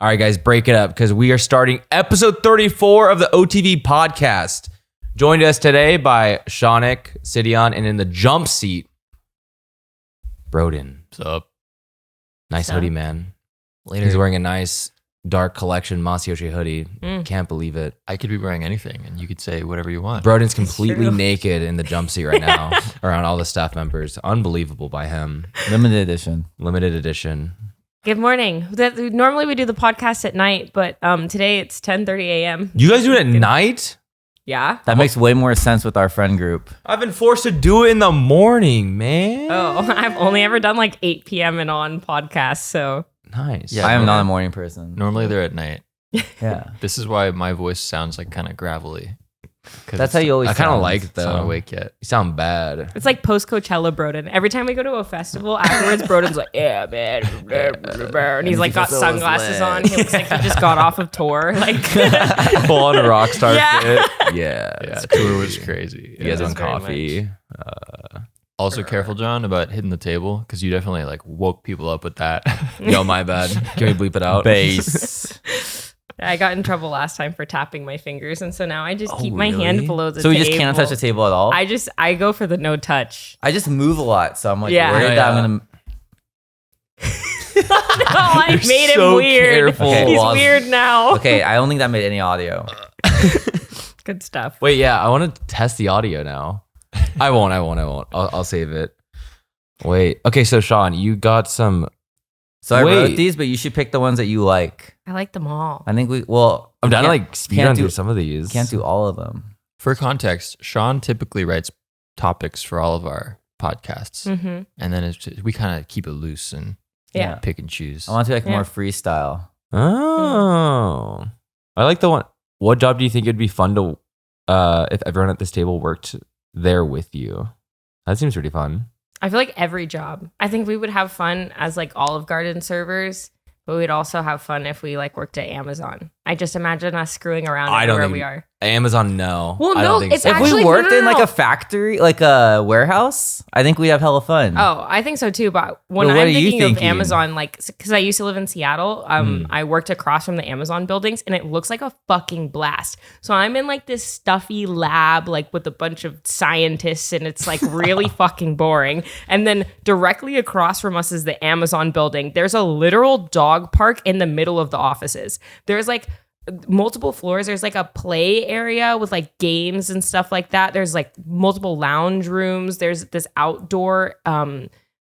All right, guys, break it up because we are starting episode 34 of the OTV podcast. Joined us today by Seanic, Sydeon, and in the jump seat, Brodin. What's up? Nice hoodie, man. Later. He's wearing a nice dark collection Masayoshi hoodie. Can't believe it. I could be wearing anything, and you could say whatever you want. Brodin's completely naked in the jump seat right now around all the staff members. Unbelievable by him. Limited edition. Limited edition. Good morning. Normally we do the podcast at night, but today it's 10:30 a.m. You guys do it at night? Yeah. That makes way more sense with our friend group. I've been forced to do it in the morning, man. Oh, I've only ever done like 8 p.m. and on podcasts, so. Nice. Yeah, I am not a morning person. Normally they're at night. Yeah. This is why my voice sounds like kind of gravelly. That's how you always I kind of sound. like it It's not though. awake yet. You sound bad. It's like post-Coachella Brodin. Every time we go to a festival, afterwards Brodin's like, yeah, man. And he's like got sunglasses on. He looks like he just got off of tour. Like, Full on a rockstar Yeah. fit. Yeah. Yeah, tour was crazy. You guys Yeah. on very coffee. Also careful, John, about hitting the table because you definitely like woke people up with that. Yo, my bad. Can we bleep it out? Bass. I got in trouble last time for tapping my fingers, and so now I just keep my really? hand below the So we table. just can't touch the table at all? I go for the no touch. I just move a lot, so I'm like Yeah. worried that I'm No, I made so him weird. careful. Okay, He's well, weird now. Okay, I don't think that made any audio. Good stuff. Wait, yeah. I want to test the audio now. I won't. I'll save it. Wait. Okay, so Sean, you got some. So I Wait. wrote these, but you should pick the ones that you like. I like them all. I think I'm down to can't- like speed can't run do- through some of these. can't do all of them. For context, Sean typically writes topics for all of our podcasts. Mm-hmm. And then we kind of keep it loose and Yeah. pick and choose. I want to like Yeah. more freestyle. Oh, I like the one. What job do you think it'd be fun to, if everyone at this table worked there with you? That seems pretty fun. I feel like every job. I think we would have fun as like Olive Garden servers, but we'd also have fun if we like worked at Amazon. I just imagine us screwing around I don't everywhere think- we are. Amazon, no. Well, I no, don't think it's so. If Actually, we no, worked no, in no. like a factory, like a warehouse, I think we'd have hella fun. Oh, I think so too. But when But what I'm are you thinking of thinking? Amazon, like, because I used to live in Seattle, I worked across from the Amazon buildings, and it looks like a fucking blast. So I'm in like this stuffy lab, like with a bunch of scientists, and it's like really fucking boring. And then directly across from us is the Amazon building. There's a literal dog park in the middle of the offices. There's like multiple floors. There's like a play area with like games and stuff like that. There's like multiple lounge rooms. There's this outdoor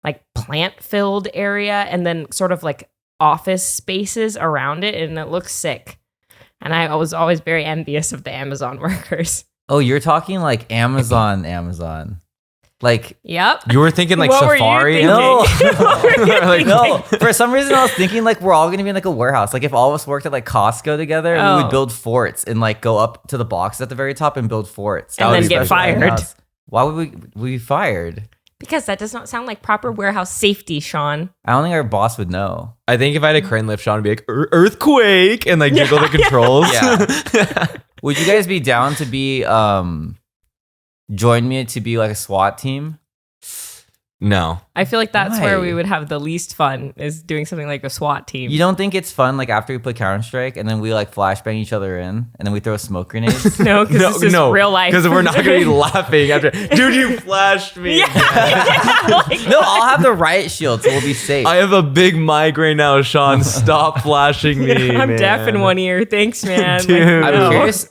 like plant filled area, and then sort of like office spaces around it, and it looks sick. And I was always very envious of the Amazon workers. Oh, you're talking like Amazon. Like, Yep. You were thinking like What were you Safari? thinking? no. What were you Like, No, for some reason I was thinking like we're all gonna be in like a warehouse. Like if all of us worked at like Costco together, and we Oh. would build forts and like go up to the boxes at the very top and build forts. And That would then be get special fired. warehouse. Why would we be fired? Because that does not sound like proper warehouse safety, Sean. I don't think our boss would know. I think if I had a crane lift, Sean would be like, earthquake, and like jiggle the controls. Yeah. Would you guys be down to be join me to be like a SWAT team? No. I feel like that's where Why? we would have the least fun, is doing something like a SWAT team. You don't think it's fun like after we play Counter-Strike and then we like flashbang each other in and then we throw smoke grenades? No, because this is real life. Because we're not going to be laughing after. Dude, you flashed me. Like, No, I'll have the riot shield so we'll be safe. I have a big migraine now, Sean. Stop flashing me. I'm man. deaf in one ear. Thanks, man. Dude. Like,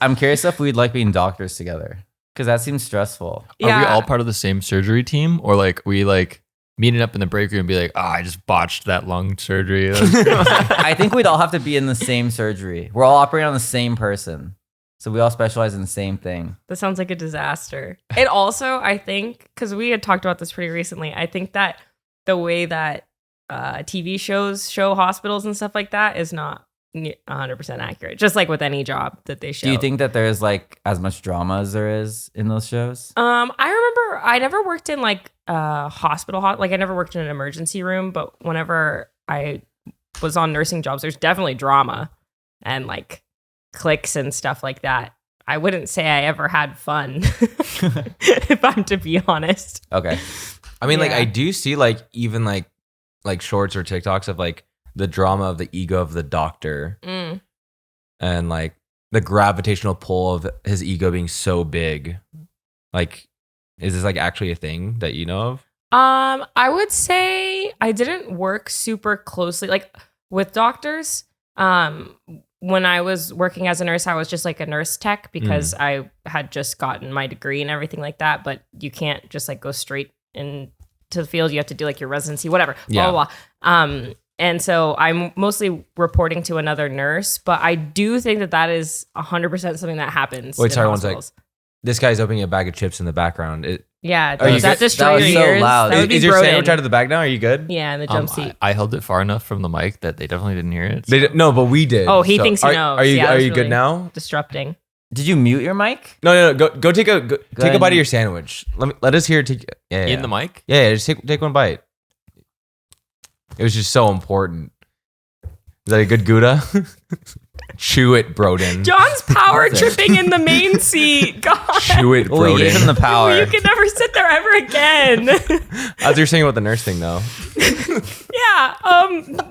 I'm no. curious if we'd like being doctors together. Because that seems stressful. Are we Yeah. all part of the same surgery team? Or like we like meeting up in the break room and be like, I just botched that lung surgery. I think we'd all have to be in the same surgery. We're all operating on the same person. So we all specialize in the same thing. That sounds like a disaster. It also, I think, because we had talked about this pretty recently, I think that the way that TV shows show hospitals and stuff like that is not 100% accurate. Just like with any job that they show. Do you think that there's like as much drama as there is in those shows? I remember I never worked in like a hospital, like I never worked in an emergency room, but whenever I was on nursing jobs, there's definitely drama and like cliques and stuff like that. I wouldn't say I ever had fun, if I'm to be honest. Okay. I mean, like, Yeah. I do see, like, even like shorts or TikToks of like the drama of the ego of the doctor and like the gravitational pull of his ego being so big. Like, is this like actually a thing that you know of? I would say I didn't work super closely like with doctors. When I was working as a nurse, I was just like a nurse tech because I had just gotten my degree and everything like that. But you can't just like go straight into the field. You have to do like your residency, whatever, blah, blah, blah. And so I'm mostly reporting to another nurse, but I do think that is 100% something that happens. Wait, sorry, one hospitals. sec. This guy's opening a bag of chips in the background. Yeah, Are you does that good? destroy That was your so ears? loud. That would be Is your Brodin. sandwich out of the bag now? Are you good? Yeah, in the jump seat. I held it far enough from the mic that they definitely didn't hear it. No, but we did. Oh, he thinks he knows. Are you Yeah, are that's you good really now? Disrupting. Did you mute your mic? No. Go take a take a ahead. bite of your sandwich. Let us hear. Yeah. In the mic? Yeah, just take one bite. It was just so important. Is that a good Gouda? Chew it, Brodin. John's power tripping in the main seat. God. Chew it, Oh, we gave him Brodin. the power. You can never sit there ever again. As you're saying about the nurse thing, though. Yeah,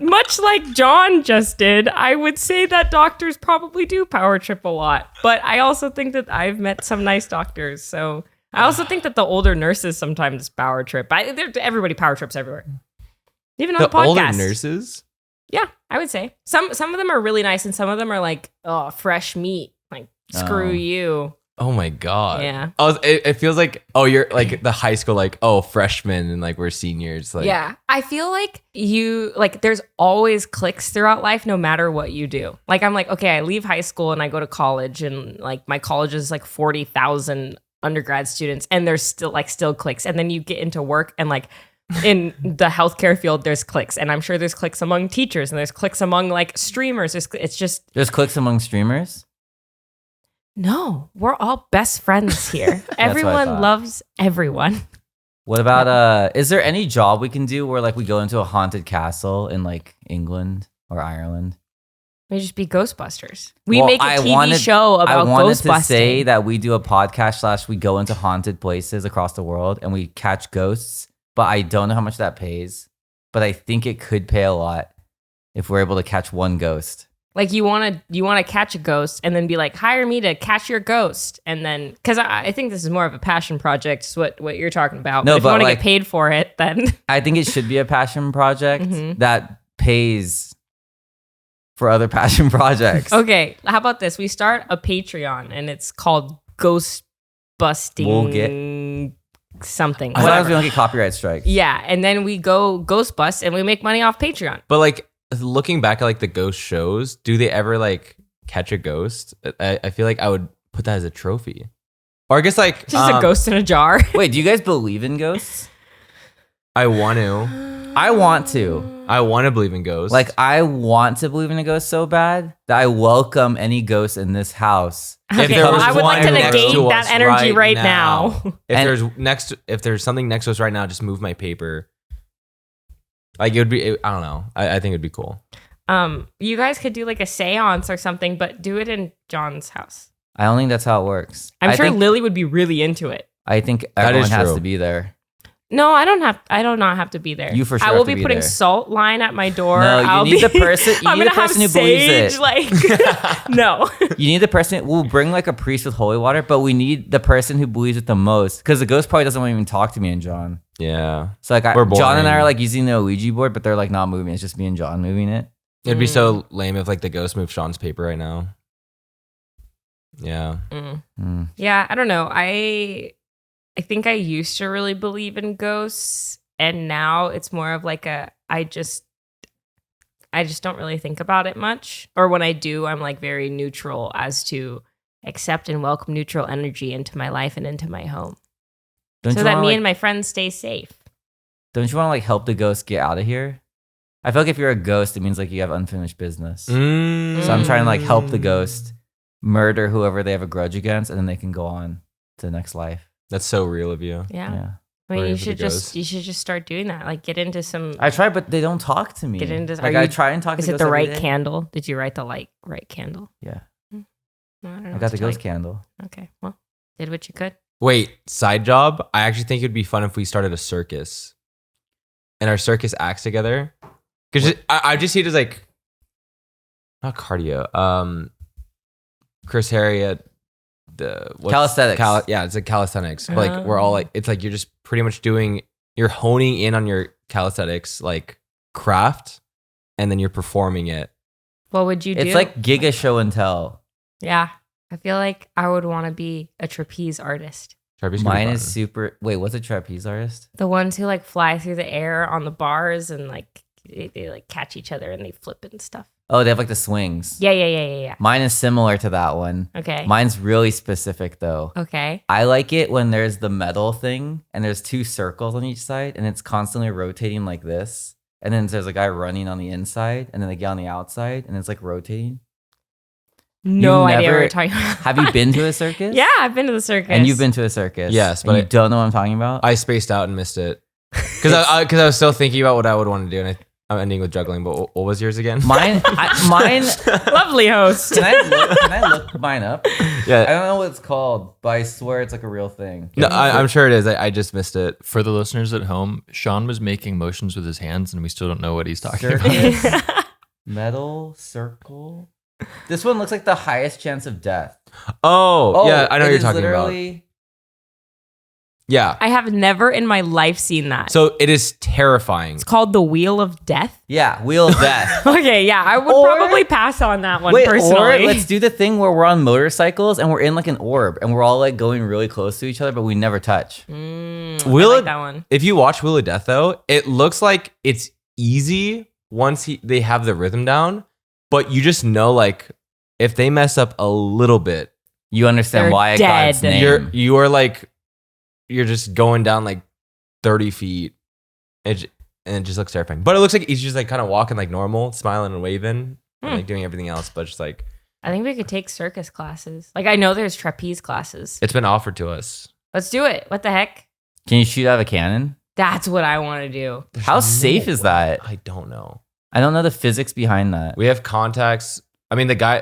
much like John just did, I would say that doctors probably do power trip a lot. But I also think that I've met some nice doctors. So I also think that the older nurses sometimes power trip. Everybody power trips everywhere. Even on the podcast. older nurses? Yeah, I would say. Some of them are really nice and some of them are like, oh, fresh meat. Like, screw you. Oh my god. Yeah. It feels like you're like the high school like freshmen and like we're seniors like Yeah. I feel like there's always cliques throughout life no matter what you do. Like I'm like, okay, I leave high school and I go to college and like my college is like 40,000 undergrad students and there's still cliques. And then you get into work and like in the healthcare field, there's cliques. And I'm sure there's cliques among teachers and there's cliques among like streamers. There's cliques among streamers? No, we're all best friends here. what I Everyone thought. loves everyone. What about is there any job we can do where like we go into a haunted castle in like England or Ireland? We just be Ghostbusters. We Well, make a I TV wanted- show about I wanted Ghostbusting. to say that we do a podcast / we go into haunted places across the world and we catch ghosts, but I don't know how much that pays. But I think it could pay a lot if we're able to catch one ghost. Like you want to catch a ghost and then be like, hire me to catch your ghost. And then, because I think this is more of a passion project, is what you're talking about. No, but if you but want to like- get paid for it, then I think it should be a passion project Mhm. that pays for other passion projects. okay. How about this? We start a Patreon and it's called Ghost Busting We'll get- something. As long as Whatever. we don't get copyright strikes. Yeah, and then we go Ghost Bust and we make money off Patreon. But like looking back at like the ghost shows, do they ever like catch a ghost? I feel like I would put that as a trophy. Or I guess like Just a ghost in a jar. Wait, do you guys believe in ghosts? I want to. I want to. I want to believe in ghosts. Like, I want to believe in a ghost so bad that I welcome any ghost in this house. Okay, there well, was I would like to one next negate to that us energy right right now. if there's something next to us right now, just move my paper. Like it would be, I don't know. I think it'd be cool. You guys could do like a seance or something, but do it in John's house. I don't think that's how it works. I'm sure think, Lily would be really into it. I think That everyone is has true. to be there. No, I do not have to be there. You for sure I will have to be be putting there. salt line at my door. No, you I'll need be, the person- you I'm need the gonna have person who believes sage, it. Like, no. You need the person. We'll bring like a priest with holy water, but we need the person who believes it the most. Because the ghost probably doesn't want to even talk to me and John. Yeah. So like, We're John and I boring. are like using the Ouija board, but they're like not moving. It's just me and John moving it. It'd be so lame if like the ghost moved Sean's paper right now. Yeah. Mm. Yeah, I don't know. I think I used to really believe in ghosts, and now it's more of like I just don't really think about it much. Or when I do, I'm like very neutral as to accept and welcome neutral energy into my life and into my home. Don't so you that wanna, me like, and my friends stay safe. Don't you want to like help the ghost get out of here? I feel like if you're a ghost, it means like you have unfinished business. So I'm trying to like help the ghost murder whoever they have a grudge against, and then they can go on to the next life. That's so real of you. Yeah. Yeah. I mean, Or you if it should goes. just start doing that. Like get into some. I try, but they don't talk to me. Get into- like are I you- try and talk Is to it ghosts the every right day. candle? Did you write the right candle? Yeah. I don't know I what got to the tell ghost you. candle. Okay. Well, did what you could. Wait, side job? I actually think it'd be fun if we started a circus. And our circus acts together. Because I just see it as like, not cardio. Chris Harry at calisthenics. Yeah, it's like calisthenics. But like we're all like, it's like you're just pretty much you're honing in on your calisthenics like craft, and then you're performing it. What would you do? It's like Giga Show and Tell. Yeah. I feel like I would want to be a trapeze artist. Mine is super. Wait, what's a trapeze artist? The ones who like fly through the air on the bars and like they like catch each other and they flip and stuff. Oh, they have like the swings. Yeah. Mine is similar to that one. Okay. Mine's really specific though. Okay. I like it when there's the metal thing and there's 2 circles on each side and it's constantly rotating like this. And then there's a guy running on the inside and then they get on the outside and it's like rotating. No idea what you're talking about. Have you been to a circus? Yeah, I've been to the circus. And you've been to a circus? Yes, but you don't know what I'm talking about? I spaced out and missed it. Because I was still thinking about what I would want to do, and I'm ending with juggling. But what was yours again? Mine. Lovely host. Can I look mine up? Yeah. I don't know what it's called, but I swear it's like a real thing. No, I'm sure it is. I just missed it. For the listeners at home, Sean was making motions with his hands, and we still don't know what he's talking about. Circus, metal, circle. This one looks like the highest chance of death. Oh yeah, I know what you're talking about. Yeah. I have never in my life seen that. So it is terrifying. It's called the Wheel of Death. Yeah, Wheel of Death. Okay, yeah, I would probably pass on that one personally. Or let's do the thing where we're on motorcycles and we're in like an orb and we're all like going really close to each other, but we never touch. I like that one. If you watch Wheel of Death though, it looks like it's easy once they have the rhythm down, but you just know like if they mess up a little bit, you understand why I got its name. You're just going down like 30 feet and it just looks terrifying. But it looks like he's just like kind of walking like normal, smiling and waving and like doing everything else. But just like, I think we could take circus classes. Like I know there's trapeze classes. It's been offered to us. Let's do it. What the heck? Can you shoot out of a cannon? That's what I want to do. How safe is that? I don't know. I don't know the physics behind that. We have contacts. I mean, the guy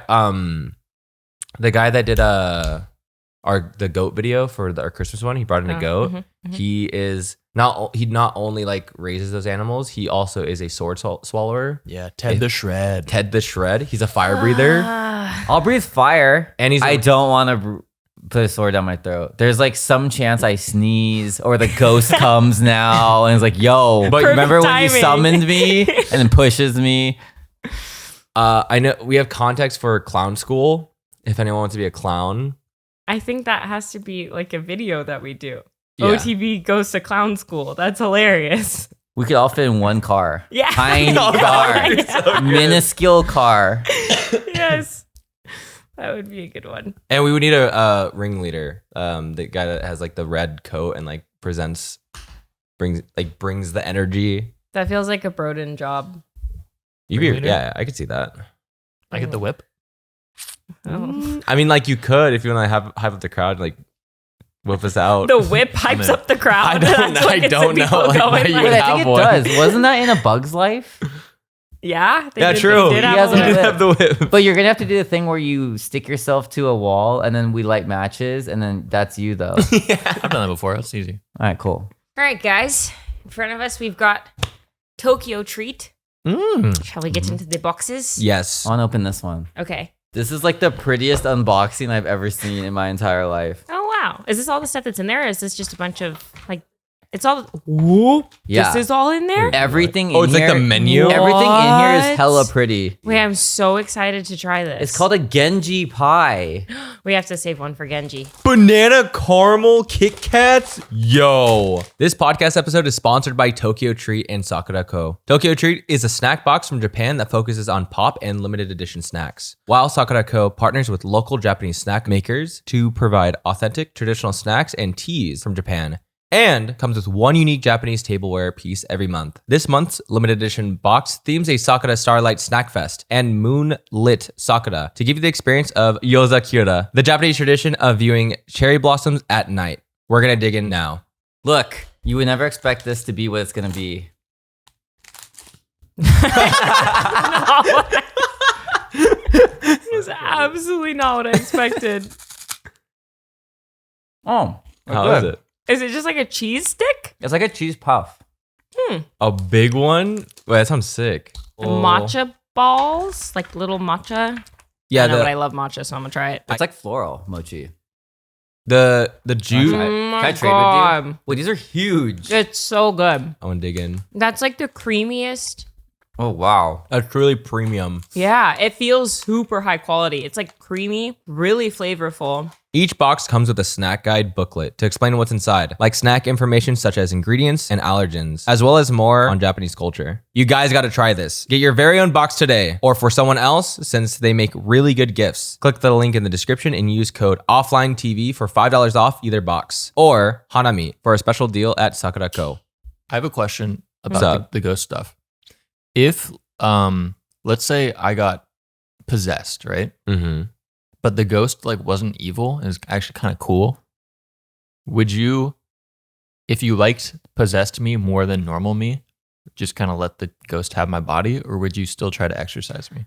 that did the goat video for our Christmas one, he brought in a goat. Mm-hmm. He not only like raises those animals, he also is a sword swallower. Yeah, Ted the Shred. He's a fire breather. I'll breathe fire, and I don't want to put a sword down my throat. There's like some chance I sneeze or the ghost comes now and it's like, yo, but remember when you summoned me and then pushes me? I know we have contacts for clown school. If anyone wants to be a clown. I think that has to be like a video that we do. Yeah. OTV goes to clown school. That's hilarious. We could all fit in one car. Yeah. Tiny car. So minuscule car. Yes. That would be a good one. And we would need a ringleader. The guy that has like the red coat and like brings the energy. That feels like a Brodin job. Yeah, I could see that. I get the whip. Oh. I mean, like you could if you want to hype up the crowd, like whip us out. The whip hypes up the crowd. I don't know. I think it does. Wasn't that in A Bug's Life? Yeah. True. He did have the whip. But you're gonna have to do the thing where you stick yourself to a wall and then we light matches and then that's you though. Yeah. I've done that before. That's easy. All right, cool. All right, guys. In front of us, we've got Tokyo Treat. Shall we get into the boxes? Yes. I want to open this one. Okay. This is like the prettiest unboxing I've ever seen in my entire life. Oh, wow. Is this all the stuff that's in there? Or is this just a bunch of like, it's all, whoop. Yeah. This is all in there? Everything in here. Oh, it's here, like the menu? Everything in here is hella pretty. Wait, I'm so excited to try this. It's called a Genji pie. We have to save one for Genji. Banana caramel Kit Kats? Yo. This podcast episode is sponsored by Tokyo Treat and Sakura Co. Tokyo Treat is a snack box from Japan that focuses on pop and limited edition snacks, while Sakura Co. partners with local Japanese snack makers to provide authentic traditional snacks and teas from Japan, and comes with one unique Japanese tableware piece every month. This month's limited edition box themes a Sakura Starlight Snack Fest and Moonlit Sakura to give you the experience of Yozakura, the Japanese tradition of viewing cherry blossoms at night. We're gonna dig in now. Look, you would never expect this to be what it's gonna be. It's absolutely not what I expected. Oh, how is it? Is it just like a cheese stick? It's like a cheese puff. A big one? Wait, that sounds sick. matcha balls, like little matcha. Yeah, I know, but I love matcha, so I'm gonna try it. It's like floral mochi. the juice. Can I trade with you? Wait, these are huge. It's so good. I want to dig in. That's like the creamiest. Oh, wow. That's truly premium. Yeah, it feels super high quality. It's like creamy, really flavorful. Each box comes with a snack guide booklet to explain what's inside, like snack information such as ingredients and allergens, as well as more on Japanese culture. You guys got to try this. Get your very own box today, or for someone else, since they make really good gifts. Click the link in the description and use code OfflineTV for $5 off either box, or Hanami for a special deal at Sakura Co. I have a question about the ghost stuff. If, let's say I got possessed, right? Mm-hmm. But the ghost like wasn't evil and is actually kind of cool. Would you, if you liked possessed me more than normal me, just kind of let the ghost have my body, or would you still try to exercise me?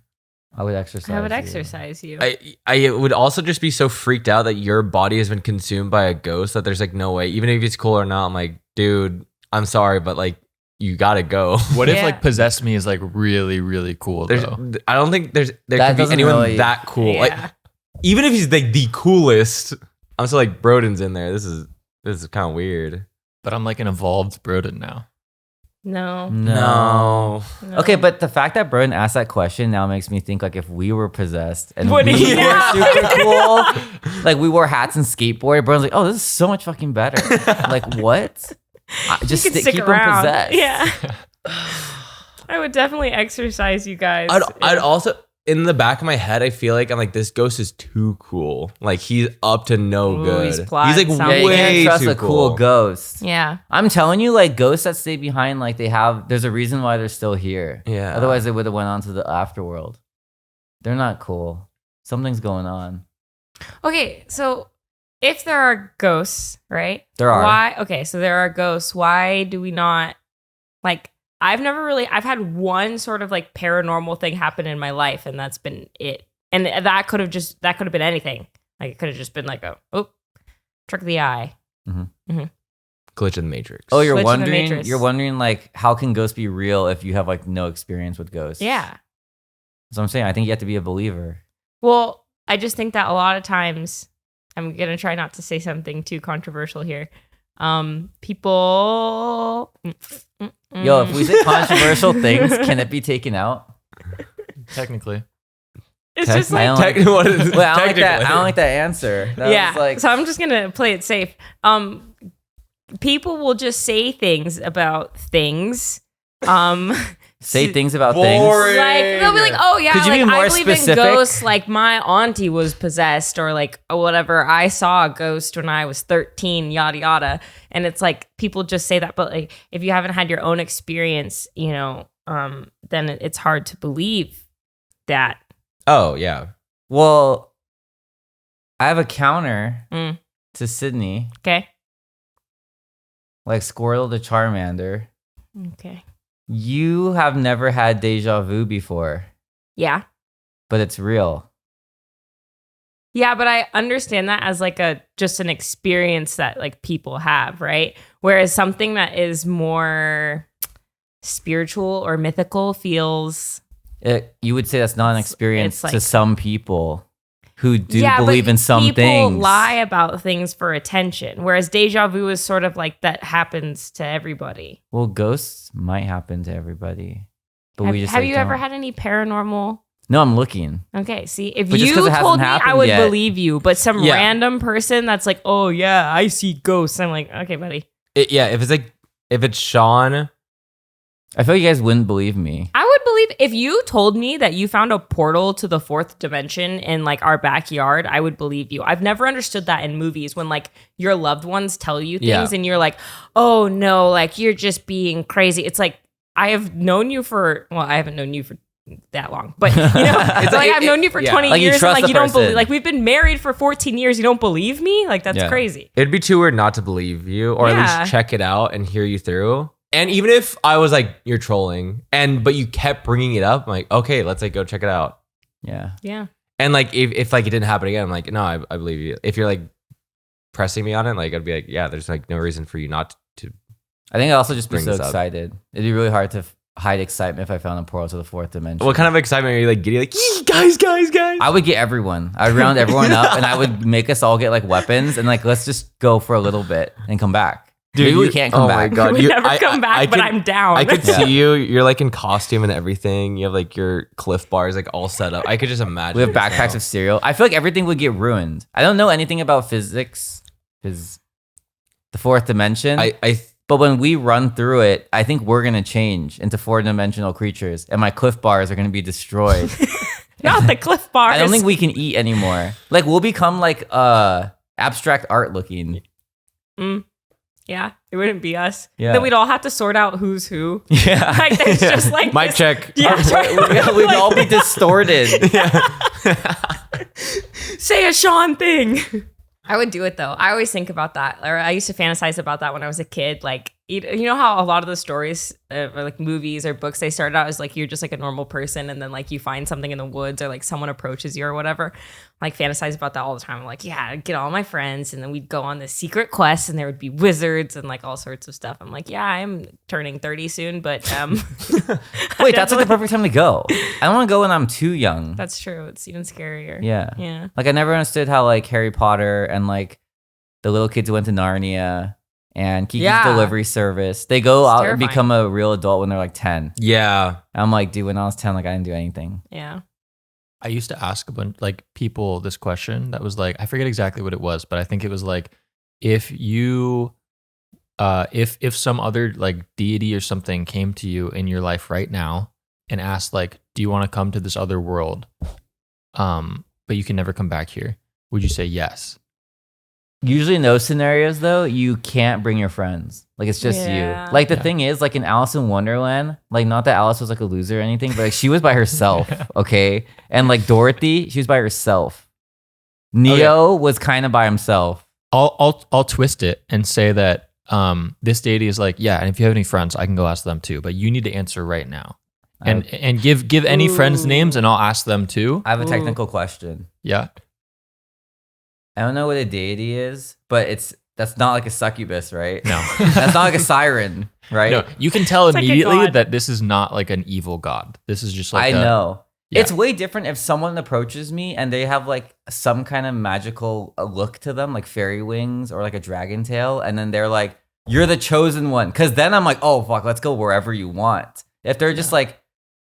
I would exercise. I would exercise you. I would also just be so freaked out that your body has been consumed by a ghost that there's like no way, even if it's cool or not. I'm like, dude, I'm sorry, but like, you gotta go. What if like possessed me is like really, really cool though? I don't think there That could be doesn't anyone really- that cool. Yeah. Like, even if he's like the coolest, I'm still like Brodin's in there. This is kind of weird. But I'm like an evolved Brodin now. No. No. Okay, but the fact that Brodin asked that question now makes me think like if we were possessed and What we do you were know? super cool, like we wore hats and skateboard, Brodin's like, oh, this is so much fucking better. Like what? Just You can keep stick him around. possessed. Yeah. I would definitely exercise you guys. I'd also, in the back of my head, I feel like I'm like, this ghost is too cool. Like he's up to no Ooh, good. he's He's plotting like something. Yeah, you way can't trust too a cool ghost. Yeah. I'm telling you, like ghosts that stay behind, like there's a reason why they're still here. Yeah. Otherwise, they would have went on to the afterworld. They're not cool. Something's going on. Okay, so if there are ghosts, right? There are. Why? Okay, so there are ghosts. Why do we not like? I've had one sort of like paranormal thing happen in my life, and that's been it. And that could have been anything. Like it could have just been like trick of the eye. Glitch in the Matrix. Oh, Glitch in the you're Matrix. wondering like how can ghosts be real if you have like no experience with ghosts? Yeah. That's what I'm saying. I think you have to be a believer. Well, I just think that a lot of times, I'm gonna try not to say something too controversial here. People. Yo, if we say controversial things, can it be taken out? Technically. It's just I like don't like, What is- Wait, I don't like that. technically. I don't like that answer. That yeah. was like, So I'm just gonna play it safe. People will just say things about things. say things about Boring. things. Like they'll be like, "Oh yeah, Could you like be more I believe specific? in ghosts. Like my auntie was possessed, or like whatever. I saw a ghost when I was 13. Yada yada." And it's like people just say that, but like if you haven't had your own experience, then it's hard to believe that. Oh yeah. Well, I have a counter Mm. to Sydney, Okay. like Squirtle the Charmander. Okay. You have never had deja vu before, Yeah. but it's real. Yeah, but I understand that as like just an experience that like people have, right? Whereas something that is more spiritual or mythical feels You would say that's not an experience it's like- to some people who do but believe in some people things. lie about things for attention, whereas deja vu is sort of like that happens to everybody. Well, ghosts might happen to everybody, but Have, we just have like, you ever don't. had any paranormal? No, I'm looking. Okay, see, if But just you 'cause it hasn't told me, I happened would yet. believe you. But some Yeah. random person that's like, "Oh yeah, I see ghosts," I'm like, "Okay, buddy." If it's Sean, I feel you guys wouldn't believe me. I would believe if you told me that you found a portal to the fourth dimension in like our backyard, I would believe you. I've never understood that in movies when like your loved ones tell you things Yeah. and you're like, "Oh no, like you're just being crazy." It's like I have known you for I haven't known you for that long, but it's like I've known you for 20 Like, you years and trust like the you don't believe, person. like we've been married for 14 years, you don't believe me? Like that's Yeah. crazy. it'd be too weird not to believe you, or Yeah. at least check it out and hear you through. And even if I was like, you're trolling, but you kept bringing it up, I'm like, okay, let's like go check it out. Yeah. Yeah. And like if like it didn't happen again, I'm like, no, I believe you. If you're like pressing me on it, like I'd be like, yeah, there's like no reason for you not to. I think I'd also just be Bring so this up. excited. It'd be really hard to hide excitement if I found a portal to the fourth dimension. What kind of excitement are you like giddy? Like, "Yee, guys. I would get everyone. I would round everyone up and I would make us all get like weapons and like, let's just go for a little bit and come back. Dude, Maybe we can't come back. My God. We never come back, but I'm down. I could see you. You're like in costume and everything. You have like your Cliff Bars like all set up. I could just imagine. We have backpacks of cereal. I feel like everything would get ruined. I don't know anything about physics, because the fourth dimension. But when we run through it, I think we're gonna change into 4-dimensional creatures, and my Cliff Bars are gonna be destroyed. Not the Cliff Bars. I don't think we can eat anymore. Like we'll become like abstract art looking. Yeah, it wouldn't be us. Yeah. Then we'd all have to sort out who's who. Yeah. Like there's just like Mic this- check. Yeah, We'd all be distorted. say a Sean thing. I would do it though. I always think about that, or I used to fantasize about that when I was a kid. Like, you know how a lot of the stories, or like movies or books, they started out as like you're just like a normal person, and then like you find something in the woods, or like someone approaches you or whatever. Like fantasize about that all the time. I'm like, yeah, I'd get all my friends, and then we'd go on this secret quest, and there would be wizards and like all sorts of stuff. I'm like, yeah, I'm turning 30 soon, but Wait, that's like the perfect time to go. I don't want to go when I'm too young. That's true. It's even scarier. Yeah. Like I never understood how like Harry Potter and like the little kids who went to Narnia and Kiki's Delivery Service, they go out and become a real adult when they're like 10. Yeah. I'm like, dude, when I was 10, like I didn't do anything. Yeah. I used to ask a bunch like people this question that was like, I forget exactly what it was, but I think it was like, if you, if some other like deity or something came to you in your life right now and asked like, do you want to come to this other world? But you can never come back here. Would you say yes? Usually in those scenarios though, you can't bring your friends. Like it's just you. Like the thing is, like in Alice in Wonderland, like not that Alice was like a loser or anything, but like she was by herself, okay? And like Dorothy, she was by herself. Neo was kind of by himself. I'll twist it and say that this deity is like, yeah, and if you have any friends, I can go ask them too, but you need to answer right now. And give any friends names and I'll ask them too. I have a technical question. Yeah. I don't know what a deity is, but that's not like a succubus, right? No. That's not like a siren, right? No, you can tell It's like a immediately god. that this is not like an evil god. This is just like I know. Yeah. It's way different if someone approaches me and they have like some kind of magical look to them, like fairy wings or like a dragon tail, and then they're like, you're the chosen one. Because then I'm like, oh, fuck, let's go wherever you want. If they're just like,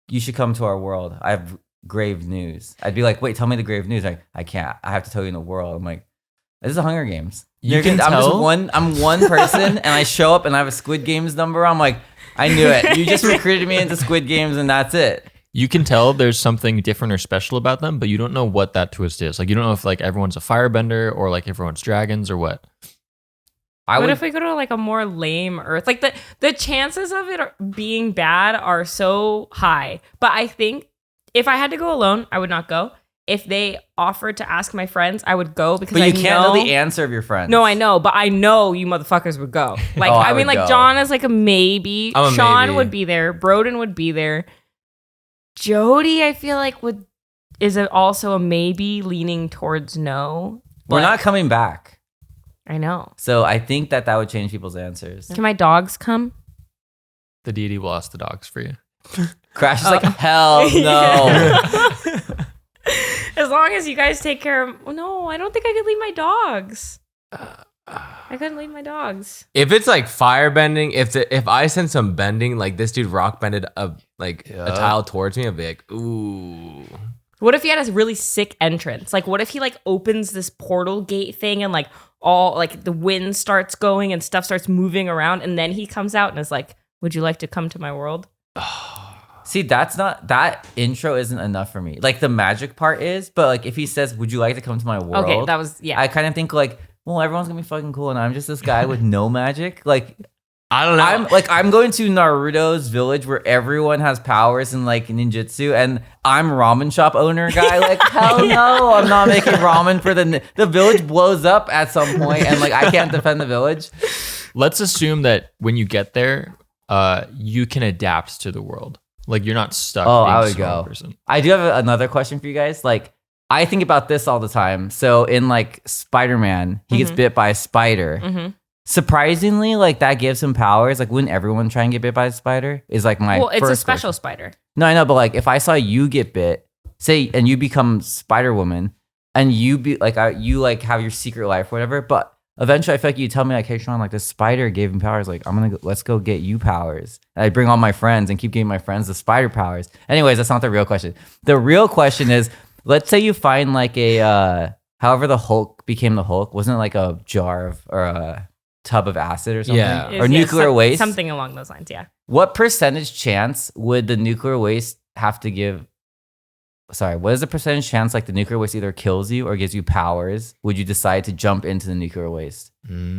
you should come to our world, I have grave news, I'd be like, wait, tell me the grave news. Like, I can't. I have to tell you in the world. I'm like, this is the Hunger Games. I'm one person and I show up and I have a Squid Games number. I'm like, I knew it. You just recruited me into Squid Games and that's it. You can tell there's something different or special about them, but you don't know what that twist is. Like you don't know if like everyone's a firebender or like everyone's dragons or what. What if we go to like a more lame Earth? Like the chances of it being bad are so high. But I think if I had to go alone, I would not go. If they offered to ask my friends, I would go because But you can't know the answer of your friends. No, I know, but I know you motherfuckers would go. Like I mean, like go. John is like a maybe. I'm a Sean maybe. would be there. Brodin would be there. Jody, I feel like is also a maybe, leaning towards no. We're But not coming back. I know. So I think that would change people's answers. Can my dogs come? The deity will ask the dogs for you. Crash is like, hell no. As long as you guys take care of. No, I don't think I could leave my dogs. I couldn't leave my dogs. If it's like firebending, if I send some bending, like this dude rock bended a tile towards me, I'd be like, ooh. What if he had a really sick entrance? Like, what if he like opens this portal gate thing and like all like the wind starts going and stuff starts moving around, and then he comes out and is like, "Would you like to come to my world?" See, that intro isn't enough for me. Like the magic part is, but like if he says, "Would you like to come to my world?" Okay, that was I kind of think like, well, everyone's gonna be fucking cool, and I'm just this guy with no magic. Like, I don't know. I'm going to Naruto's village where everyone has powers and like ninjutsu, and I'm ramen shop owner guy. Like, hell no, I'm not making ramen for the village blows up at some point, and like I can't defend the village. Let's assume that when you get there, you can adapt to the world. Like you're not stuck. Oh, being I a would small go. person. I do have another question for you guys. Like, I think about this all the time. So in like Spider-Man, he gets bit by a spider. surprisingly, like that gives him powers. Like, wouldn't everyone try and get bit by a spider? Is like my Well, it's a first special question. spider. No, I know, but like if I saw you get bit, say, and you become Spider Woman, and you be like you like have your secret life or whatever, but eventually I feel like you tell me like, hey Sean, like this spider gave him powers. Like let's go get you powers. And I bring all my friends and keep giving my friends the spider powers. Anyways, that's not the real question. The real question is, let's say you find like a however the Hulk became the Hulk, wasn't it like a jar of or a tub of acid or something? Yeah. Or nuclear waste? Something along those lines, yeah. What percentage chance would the nuclear waste have to give? Sorry, what is the percentage chance like the nuclear waste either kills you or gives you powers? Would you decide to jump into the nuclear waste?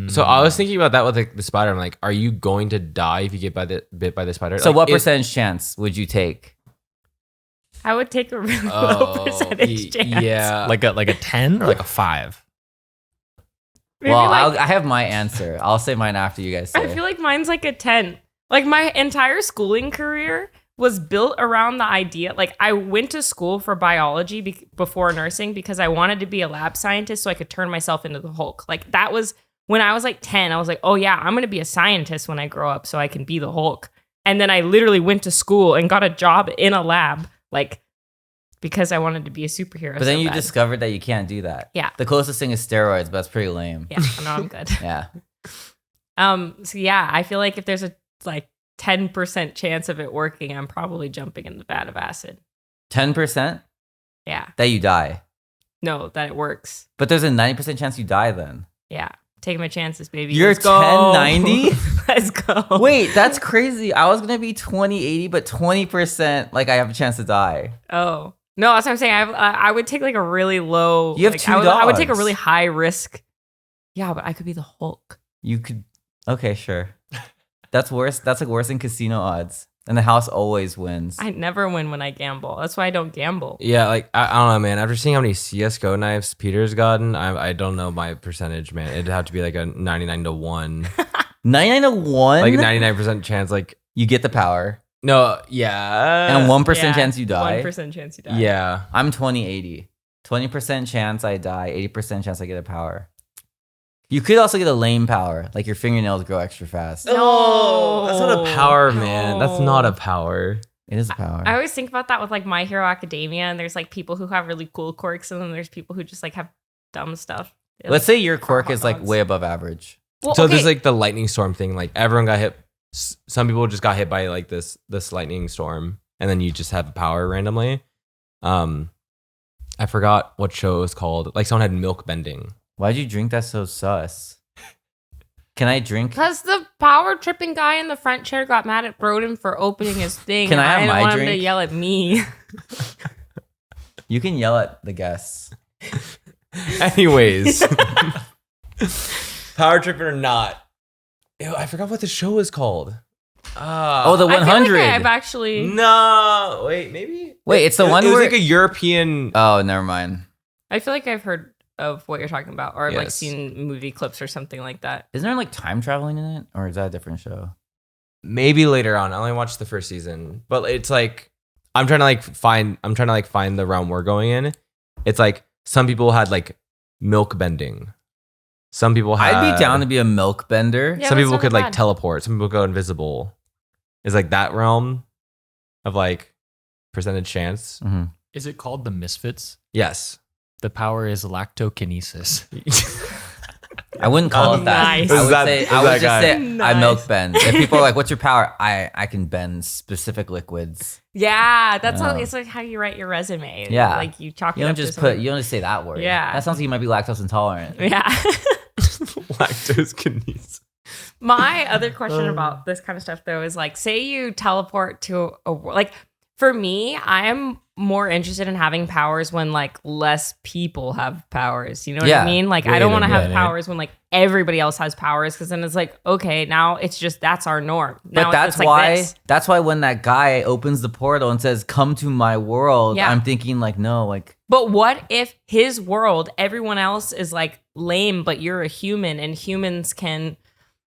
So I was thinking about that with like the spider. I'm like, are you going to die if you get bit by the spider? So like, what percentage chance would you take? I would take a really low percentage chance. Yeah. Like a 10 or like a 5? Maybe Well, like, I have my answer. I'll say mine after you guys say. I feel like mine's like a 10. Like my entire schooling career was built around the idea. Like I went to school for biology before nursing because I wanted to be a lab scientist so I could turn myself into the Hulk. Like that was when I was like 10. I was like, oh yeah, I'm going to be a scientist when I grow up so I can be the Hulk. And then I literally went to school and got a job in a lab, like because I wanted to be a superhero. But then so you bad. discovered that you can't do that. Yeah. The closest thing is steroids, but that's pretty lame. Yeah, no, I'm good. Yeah. So yeah, I feel like if there's a like 10% chance of it working, I'm probably jumping in the vat of acid. 10% Yeah. that you die. No, that it works. But there's a 90% chance you die then. Yeah. Taking my chances, baby. You're Let's go. 1090? Let's go. Wait, that's crazy. I was going to be 2080, but 20% like I have a chance to die. Oh. No, that's what I'm saying. I would take like a really low. You have like, two I would take a dogs. really high risk. Yeah, but I could be the Hulk. You could. Okay, sure. That's worse. That's like worse than casino odds. And the house always wins. I never win when I gamble. That's why I don't gamble. Yeah, like I don't know, man. After seeing how many CS:GO knives Peter's gotten, I don't know my percentage, man. It'd have to be like a 99 to 1, 99 to 1? like a 99% chance. Like You get the power. no, yeah, And 1% Yeah, chance you die. 1% chance you die. yeah. I'm 2080. 20% chance I die. 80% chance I get a power. You could also get a lame power, like your fingernails grow extra fast. No. That's not a power, man. That's No. not a power. It is a power. I always think about that with like My Hero Academia, and there's like people who have really cool quirks, and then there's people who just like have dumb stuff. Let's say your quirk hot is like dogs. way above average. Well, So okay. there's like the lightning storm thing. Like everyone got hit. Some people just got hit by like this lightning storm, and then you just have a power randomly. I forgot what show it was called. Like someone had milk bending. Why'd you drink that so sus? Can I drink? Because the power tripping guy in the front chair got mad at Brodin for opening his thing. Can I have didn't my want him to drink? yell at me. You can yell at the guests. Anyways, power tripping or not? Ew, I forgot what the show was called. Oh, the I feel 100. like I've actually. No, wait, maybe. Wait, it's the one it was where. like a European. Oh, never mind. I feel like I've heard of what you're talking about, or I've like Yes. seen movie clips or something like that. Isn't there like time traveling in it? Or is that a different show? Maybe later on. I only watched the first season, but it's like I'm trying to find the realm we're going in. It's like some people had like milk bending. Some people had. I'd be down to be a milk bender. Yeah, some that's people not could like bad. teleport. Some people go invisible. Is like that realm of like percentage chance. Mhm. Is it called the Misfits? Yes. The power is lactokinesis. I wouldn't call it that. Nice. I would, Is that- say, is I would that just guy? say I Nice. milk bend. If people are like, "What's your power?" I can bend specific liquids. Yeah, that's how, Oh. it's like how you write your resume. Yeah. like you chalk You it don't up to just something. you don't just say that word. Yeah. That sounds like you might be lactose intolerant. Yeah. Lactose kinesis. My other question about this kind of stuff though is like, say you teleport to a world. Like for me, I am more interested in having powers when like less people have powers. You know what Yeah. I mean? Like I Wait don't a want to have minute. powers when like everybody else has powers, because then it's like, okay, now it's just that's our norm. Now But that's it's like why this. that's why when that guy opens the portal and says, "Come to my world," Yeah. I'm thinking like, no, like But what if his world, everyone else is like lame, but you're a human and humans can,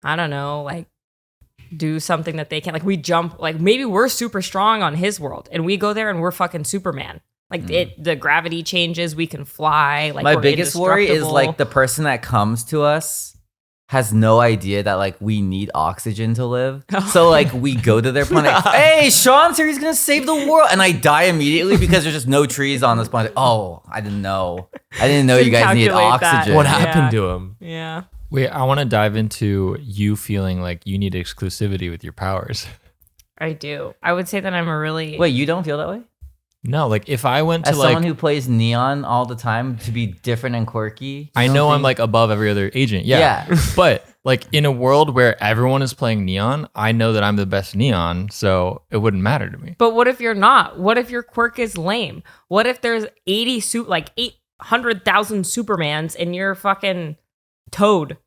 I don't know, like do something that they can't. Like we jump, like maybe we're super strong on his world and we go there and we're fucking Superman. Like the gravity changes, we can fly. Like my we're biggest worry is indestructible. like the person that comes to us has no idea that like we need oxygen to live. So like we go to their planet. Hey, Sean's here. He's gonna save the world, and I die immediately because there's just no trees on this planet. Oh, I didn't know. I didn't know you guys need calculate that. oxygen. What happened to him? Yeah. Wait, I want to dive into you feeling like you need exclusivity with your powers. I do. I would say that I'm a really Wait, you don't feel that way? No, like if I went to As like, someone who plays Neon all the time, to be different and quirky. I you know don't I'm think- like above every other agent. Yeah. Yeah. But like in a world where everyone is playing Neon, I know that I'm the best Neon, so it wouldn't matter to me. But what if you're not? What if your quirk is lame? What if there's 800,000 Supermans and you're fucking Toad?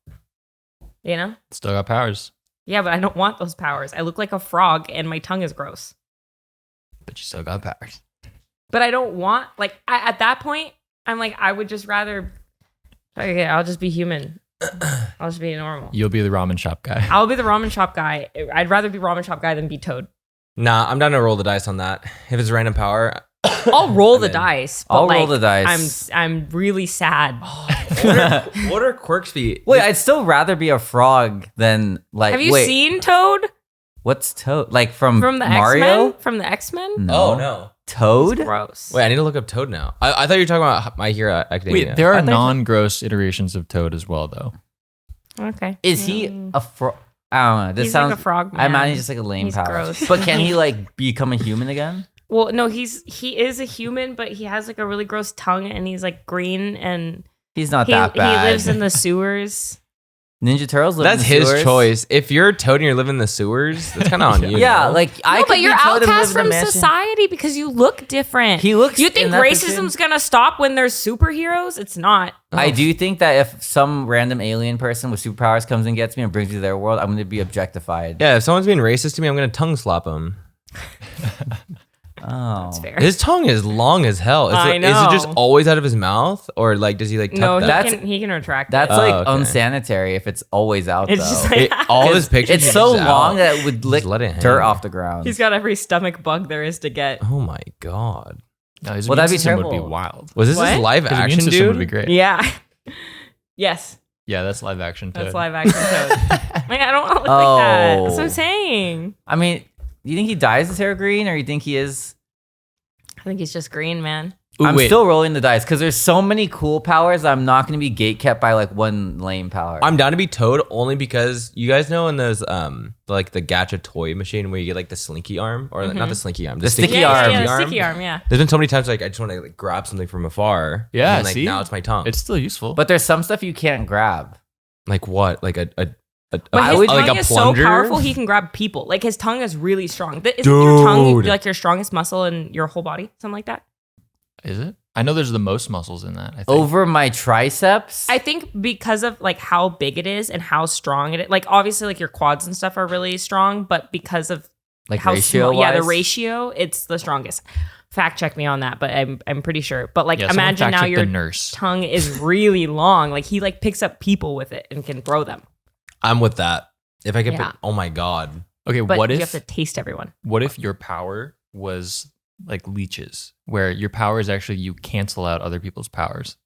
You know? Still got powers, Yeah, but I don't want those powers. I look like a frog and my tongue is gross. but you still got powers. But I don't want, like, at that point, I'm like, I would just rather, okay, I'll just be human. I'll just be normal. You'll be the ramen shop guy. I'll be the ramen shop guy. I'd rather be ramen shop guy than be Toad. Nah, I'm down to roll the dice on that. If it's random power, I'll roll the in. dice. But I'll like, roll the dice. I'm really sad. what are quirks be? Wait, I'd still rather be a frog than like. Have you wait, seen Toad What's Toad? Like from from the Mario? X-Men? From the X-Men? No. Oh no. Toad? Gross. Wait, I need to look up Toad now. I thought you were talking about My Hero Academia. Wait, there I are thought- non-gross iterations of Toad as well, though. Okay. Is he a frog? I don't know. This He's sounds. like a frog man. I imagine he's just like a lame He's power. gross. But can he like become a human again? Well, no, he is a human, but he has like a really gross tongue and he's like green and He's not he that bad. he lives in the sewers. Ninja Turtles live That's in the his sewers. choice. If you're Toad and you're living in the sewers, that's kind of on you. Yeah, know? like I No, could but you're be Toad and outcast live in a from mansion. society because you look different. He looks You in think that racism's gonna stop when there's superheroes? It's not. I do think that if some random alien person with superpowers comes and gets me and brings me to their world, I'm going to be objectified. yeah, if someone's being racist to me, I'm gonna tongue slap him. Oh. It's fair. His tongue is long as hell. Is I it just know. always out of his mouth, or like does he like tuck No, that? he can retract. That's it. Oh, like okay. unsanitary if it's always out It's though. just like All his pictures. It's are so just long out. that it would lick let it dirt hang. off the ground. he's got every stomach bug there is to get. Oh my god. No, his Well, immune that'd be system would be terrible. wild. Was this What? his live His immune action, system dude? would be great. Yeah. Yes, Yeah, that's live action Toad. that's live action Toad. Like I don't want to look like that. That's what I'm Oh. saying. I mean, do you think he dyes his hair green or you think he is? I think he's just green, man. Ooh, I'm wait. still rolling the dice because there's so many cool powers that I'm not going to be gatekept by like one lame power. I'm down to be Toad only because you guys know in those like the gacha toy machine where you get like the slinky arm or not the slinky arm, The sticky Yeah, arm. yeah, sticky arm. Yeah. There's been so many times like I just want to like grab something from afar. Yeah, and, like see? now it's my tongue. It's still useful. But there's some stuff you can't grab. like what? Like a But I his would- tongue like a is so plunger? powerful he can grab people. Like his tongue is really strong. Isn't your tongue Dude. like your strongest muscle in your whole body? Something like that. Is it? I know there's the most muscles in that. I think. Over my triceps? I think because of like how big it is and how strong it is. Like obviously like your quads and stuff are really strong, but because of like how ratio small, yeah, the wise? ratio, it's the strongest. Fact check me on that, but I'm pretty sure. But like Yeah, someone imagine fact now check your the nurse. tongue is really long. Like he like picks up people with it and can throw them. I'm with that. If I could Yeah. pick, oh my god. Okay, But what you if have to taste everyone. what if your power was like leeches, where your power is actually you cancel out other people's powers?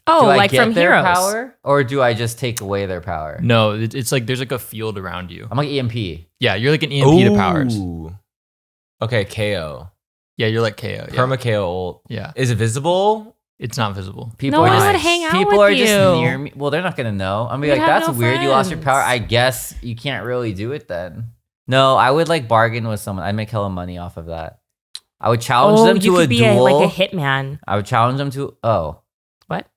Oh, Do I like get from their Heroes. power? Or do I just take away their power? No, it's like there's like a field around you. I'm like EMP. Yeah, you're like an EMP to powers. Ooh. Okay, KO. Yeah, you're like KO. Yeah. Perma KO ult. Yeah, Is it visible? it's not visible. People No are one just, would hang out people with are you. just near me. Well, they're not gonna know. I'm gonna be You'd like, have that's no weird. You lost your power. friends. I guess you can't really do it then. No, I would like bargain with someone. I'd make hella money off of that. I would challenge them you to a could be duel. like a hitman. I would challenge them to What?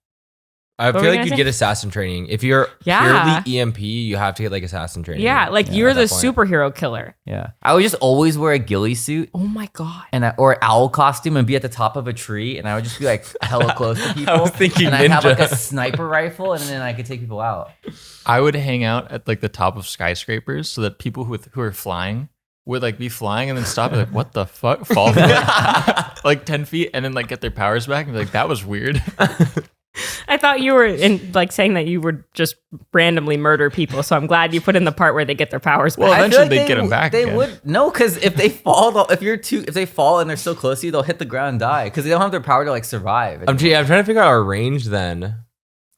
I What were feel we like gonna you'd say? get assassin training. If you're Yeah. purely EMP, you have to get like assassin training. Yeah, like Yeah, you're at the that point. superhero killer. yeah. I would just always wear a ghillie suit Oh my god. and or owl costume and be at the top of a tree, and I would just be like hella close to people. was thinking and I'd have like a ninja. sniper rifle, and then I could take people out. I would hang out at like the top of skyscrapers so that people who are flying would like be flying and then stop and be like, what the fuck? Fall from, like 10 feet and then like get their powers back and be like, that was weird. I thought you were in like saying that you would just randomly murder people. So I'm glad you put in the part where they get their powers back. Well, I feel eventually like they'd get 'em back They again. would no, because if they fall, if they fall and they're so close to you, they'll hit the ground and die because they don't have their power to like survive. I'm trying to figure out our range then.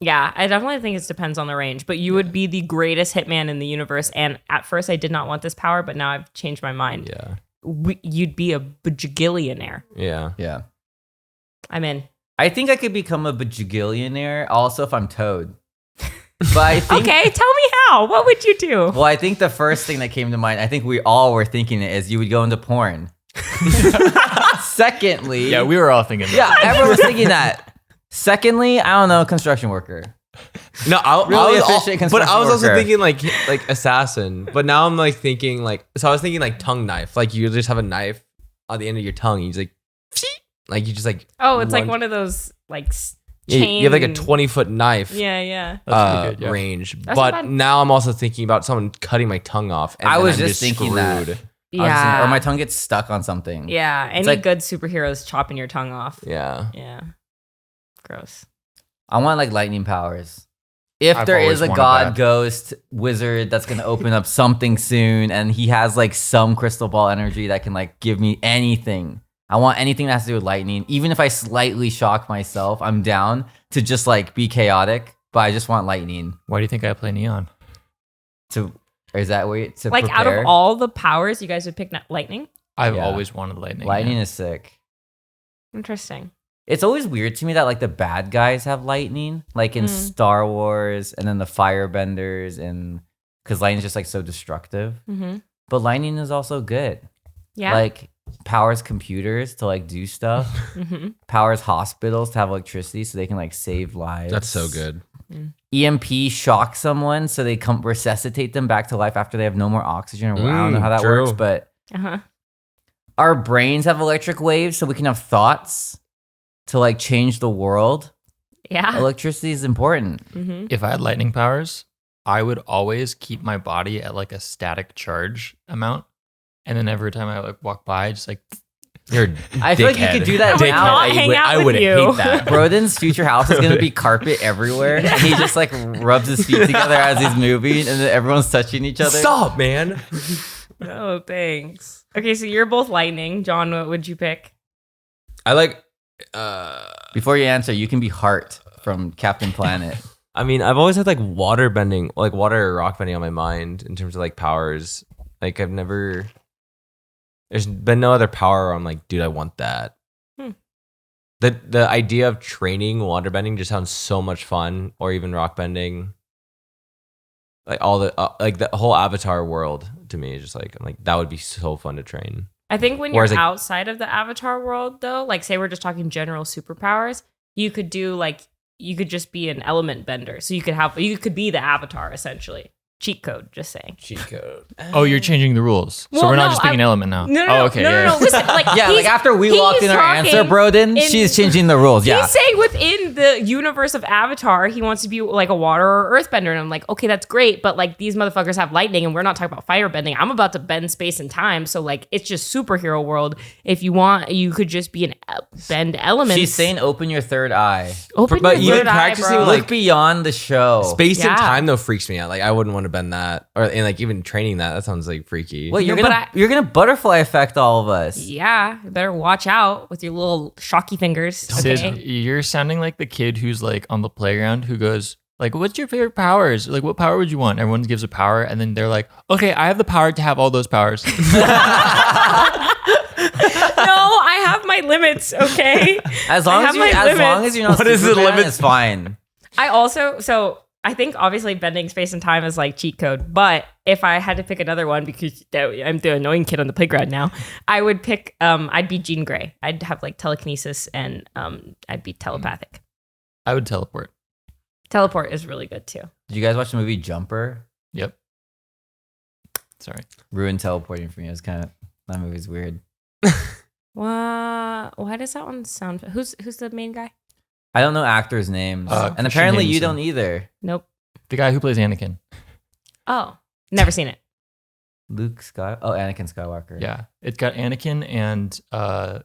Yeah, I definitely think it depends on the range, but you would be the greatest hitman in the universe. And at first, I did not want this power, but now I've changed my mind. Yeah. You'd be a bajigillionaire. Yeah. Yeah. I'm in. I think I could become a bajigillionaire also if I'm Toad. But I think, Okay, tell me how. What would you do? well, I think the first thing that came to mind, I think we all were thinking it, is you would go into porn. Secondly, Yeah, we were all thinking that. yeah, everyone was thinking that. Secondly, I don't know, construction worker. No, Really I was efficient but I was construction also worker. thinking like assassin. But now I'm like thinking like, so I was thinking like tongue knife. Like you just have a knife on the end of your tongue. You just like you just like Oh, it's like lunge- one of those like Yeah, chain. you have like a 20-foot knife. Yeah, yeah. That's pretty good, yeah. range. That's not But bad. now I'm also thinking about someone cutting my tongue off. And I then was I'm just thinking that. screwed. Yeah. Or my tongue gets stuck on something. Yeah, any like- good superheroes chopping your tongue off. Yeah. Yeah. Gross. I want like lightning powers. If I've there always is a wanted god that. ghost wizard that's gonna open up something soon, and he has like some crystal ball energy that can like give me anything. I want anything that has to do with lightning. Even if I slightly shock myself, I'm down to just like be chaotic. But I just want lightning Why do you think I play Neon? to. Or is that way to Like prepare? out of all the powers, you guys would pick lightning? I've Yeah. always wanted lightning. lightning yeah. is sick. Interesting. It's always weird to me that like the bad guys have lightning, like in Star Wars, and then the firebenders, and because lightning is just like so destructive. Mm-hmm. But lightning is also good. Yeah. Like powers computers to like do stuff. Mm-hmm. Powers hospitals to have electricity so they can like save lives. That's so good. EMP shock someone so they come resuscitate them back to life after they have no more oxygen. Or I don't know how that true. works, but Uh-huh. our brains have electric waves so we can have thoughts to like change the world. Yeah. Electricity is important. Mm-hmm. If I had lightning powers, I would always keep my body at like a static charge amount. And then every time I like walk by, just like You're I feel like you could do that I would now. not hang out I with would you. hate that. Brodin's future house is gonna be carpet everywhere, and he just like rubs his feet together as he's moving, and then everyone's touching each other. Stop, man. Oh, thanks. Okay, so you're both lightning. John, what would you pick? I like Before you answer, you can be Heart from Captain Planet. I mean, I've always had like water bending, like water or rock bending on my mind in terms of like powers. Like I've never there's been no other power where I'm like, dude, I want that. The idea of training water bending just sounds so much fun, or even rock bending. Like all the like the whole Avatar world to me is just like I'm like that would be so fun to train. I think when Whereas, you're like- outside of the Avatar world, though, like say we're just talking general superpowers, you could do like you could just be an element bender. So you could be the Avatar essentially. Cheat code, just saying. Cheat code. oh, you're changing the rules. So Well, we're not no, just picking an element now. No, oh, okay. yeah. no. Listen, like Yeah, like after we he's locked in our talking answer, Brodin, in- she's changing the rules. Yeah. He's saying within the universe of Avatar, he wants to be like a water or earthbender. And I'm like, okay, that's great. But like these motherfuckers have lightning and we're not talking about firebending. I'm about to bend space and time. So like it's just superhero world. If you want, you could just be an bend elements. She's saying open your third eye. open but your even third eye, practicing, bro. like- Look beyond the show. Space and Yeah. time though freaks me out. Like I wouldn't want to bend that, or and like even training that. That sounds like freaky. Wait, No, you're gonna butterfly effect all of us. Yeah, you better watch out with your little shocky fingers. Sid, Okay. you're sounding like the kid who's like on the playground who goes like, "What's your favorite powers? Like, what power would you want?" Everyone gives a power, and then they're like, "Okay, I have the power to have all those powers." No, I have my limits. Okay. As long I as have you, my as limits. long as you're not What is the Superman, limit? it's fine. I also I think obviously bending space and time is like cheat code, but if I had to pick another one because I'm the annoying kid on the playground now, I would pick I'd be Jean Grey. I'd have like telekinesis and I'd be telepathic. I would teleport. Teleport is really good too. Did you guys watch the movie Jumper? Yep. Sorry. Ruined teleporting for me. It was kind of that movie's weird. Why does that one sound? Who's the main guy? I don't know actors' names, and Christian apparently you Jameson. don't either. Nope. The guy who plays Anakin. Oh, never seen it. Luke Sky. Oh, Anakin Skywalker. Yeah. It got Anakin and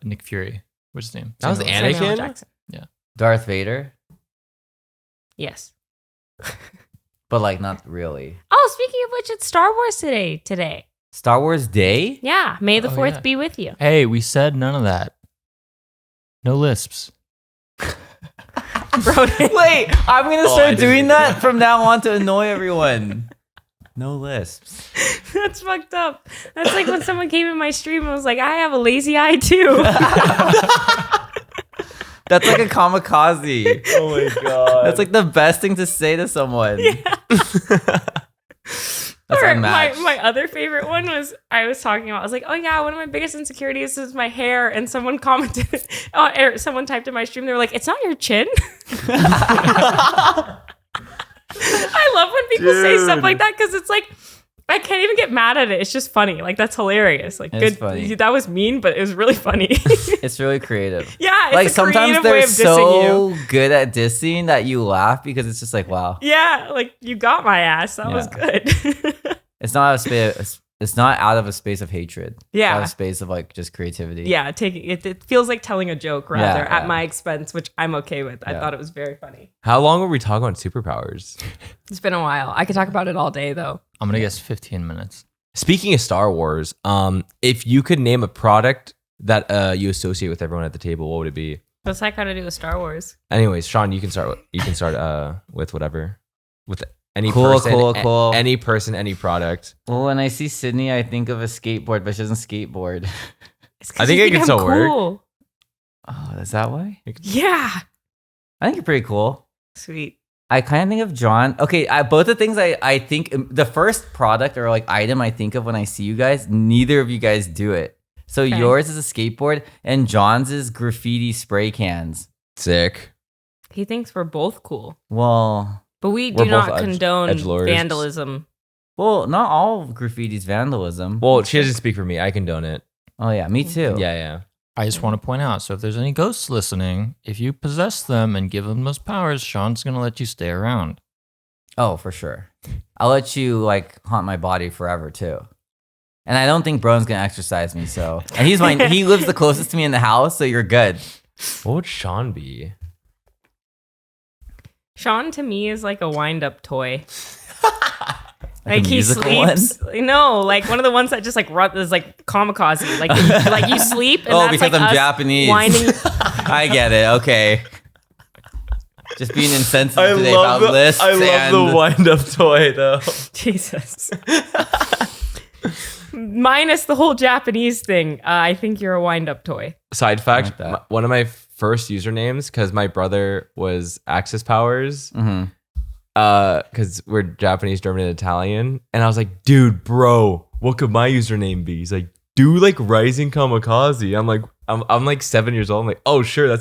Nick Fury. What's his name? That was Samuel Anakin? Samuel L. Jackson. Darth Vader, Yes. but like not really. Oh, speaking of which, it's Star Wars today. Star Wars Day. Yeah, May the Oh, 4th yeah. be with you. Hey, we said none of that. No lisps. Brodin. Wait, I'm gonna I start didn't doing do that from now on to annoy everyone. No lisps. That's fucked up. That's like when someone came in my stream and was like, I have a lazy eye too. That's like a kamikaze. Oh my god. That's like the best thing to say to someone. Yeah. That's Or unmatched. my other favorite one was I was talking about. I was like, oh yeah, one of my biggest insecurities is my hair, and someone commented, or someone typed in my stream. They were like, it's not your chin. I love when people say stuff like that because it's like I can't even get mad at it. It's just funny. Like that's hilarious. Like It's good. funny. That was mean, but it was really funny. It's really creative. Yeah, it's Like a sometimes creative way they're of dissing you. so good at dissing that you laugh because it's just like, wow. Yeah, like you got my ass. That was good. It's not a space. It's not out of a space of hatred. Yeah. It's out of a space of like just creativity. Yeah, taking it. It feels like telling a joke rather Yeah. at my expense, which I'm okay with. I thought it was very funny. How long were we talking about superpowers? It's been a while. I could talk about it all day though. I'm gonna guess 15 minutes. Speaking of Star Wars, if you could name a product that you associate with everyone at the table, what would it be? What's that got to do with Star Wars? Anyways, Sean, you can start. You can start with whatever, with any Cool, person, cool. any person, any product. Well, when I see Sydney, I think of a skateboard, but she doesn't skateboard. It's I think you it can I'm still work. cool. Oh, is that why? Yeah. I think you're pretty cool. Sweet. I kind of think of John. Okay, both the things I think the first product or like item I think of when I see you guys, neither of you guys do it. So Okay. yours is a skateboard and John's is graffiti spray cans. Sick. He thinks we're both cool, Well, but we We're do both not condone edgelords. vandalism. not all graffiti's vandalism. Well, she doesn't speak for me. I condone it. Oh yeah, me too. Yeah, yeah. I just want to point out, so if there's any ghosts listening, if you possess them and give them those powers, Sean's gonna let you stay around. Oh, for sure. I'll let you like haunt my body forever too. And I don't think Brodin's gonna exercise me. So, and he lives the closest to me in the house, so you're good. What would Sean be? Sean to me is like a wind-up toy. Like Like a he musical sleeps. No, like one of the ones that just like run is like kamikaze. Like you sleep. And Oh, that's because like I'm us Japanese. Winding. I get it. Okay. Just being insensitive today about lists. and wind-up toy though. Jesus. Minus the whole Japanese thing, I think you're a wind-up toy. Side fact: like that. one of my first usernames, because my brother was Axis Powers, Mhm. because we're Japanese, German, and Italian, and I was like, dude, bro, what could my username be? He's like, do like Rising Kamikaze. I'm like 7 years old. I'm like, oh sure, that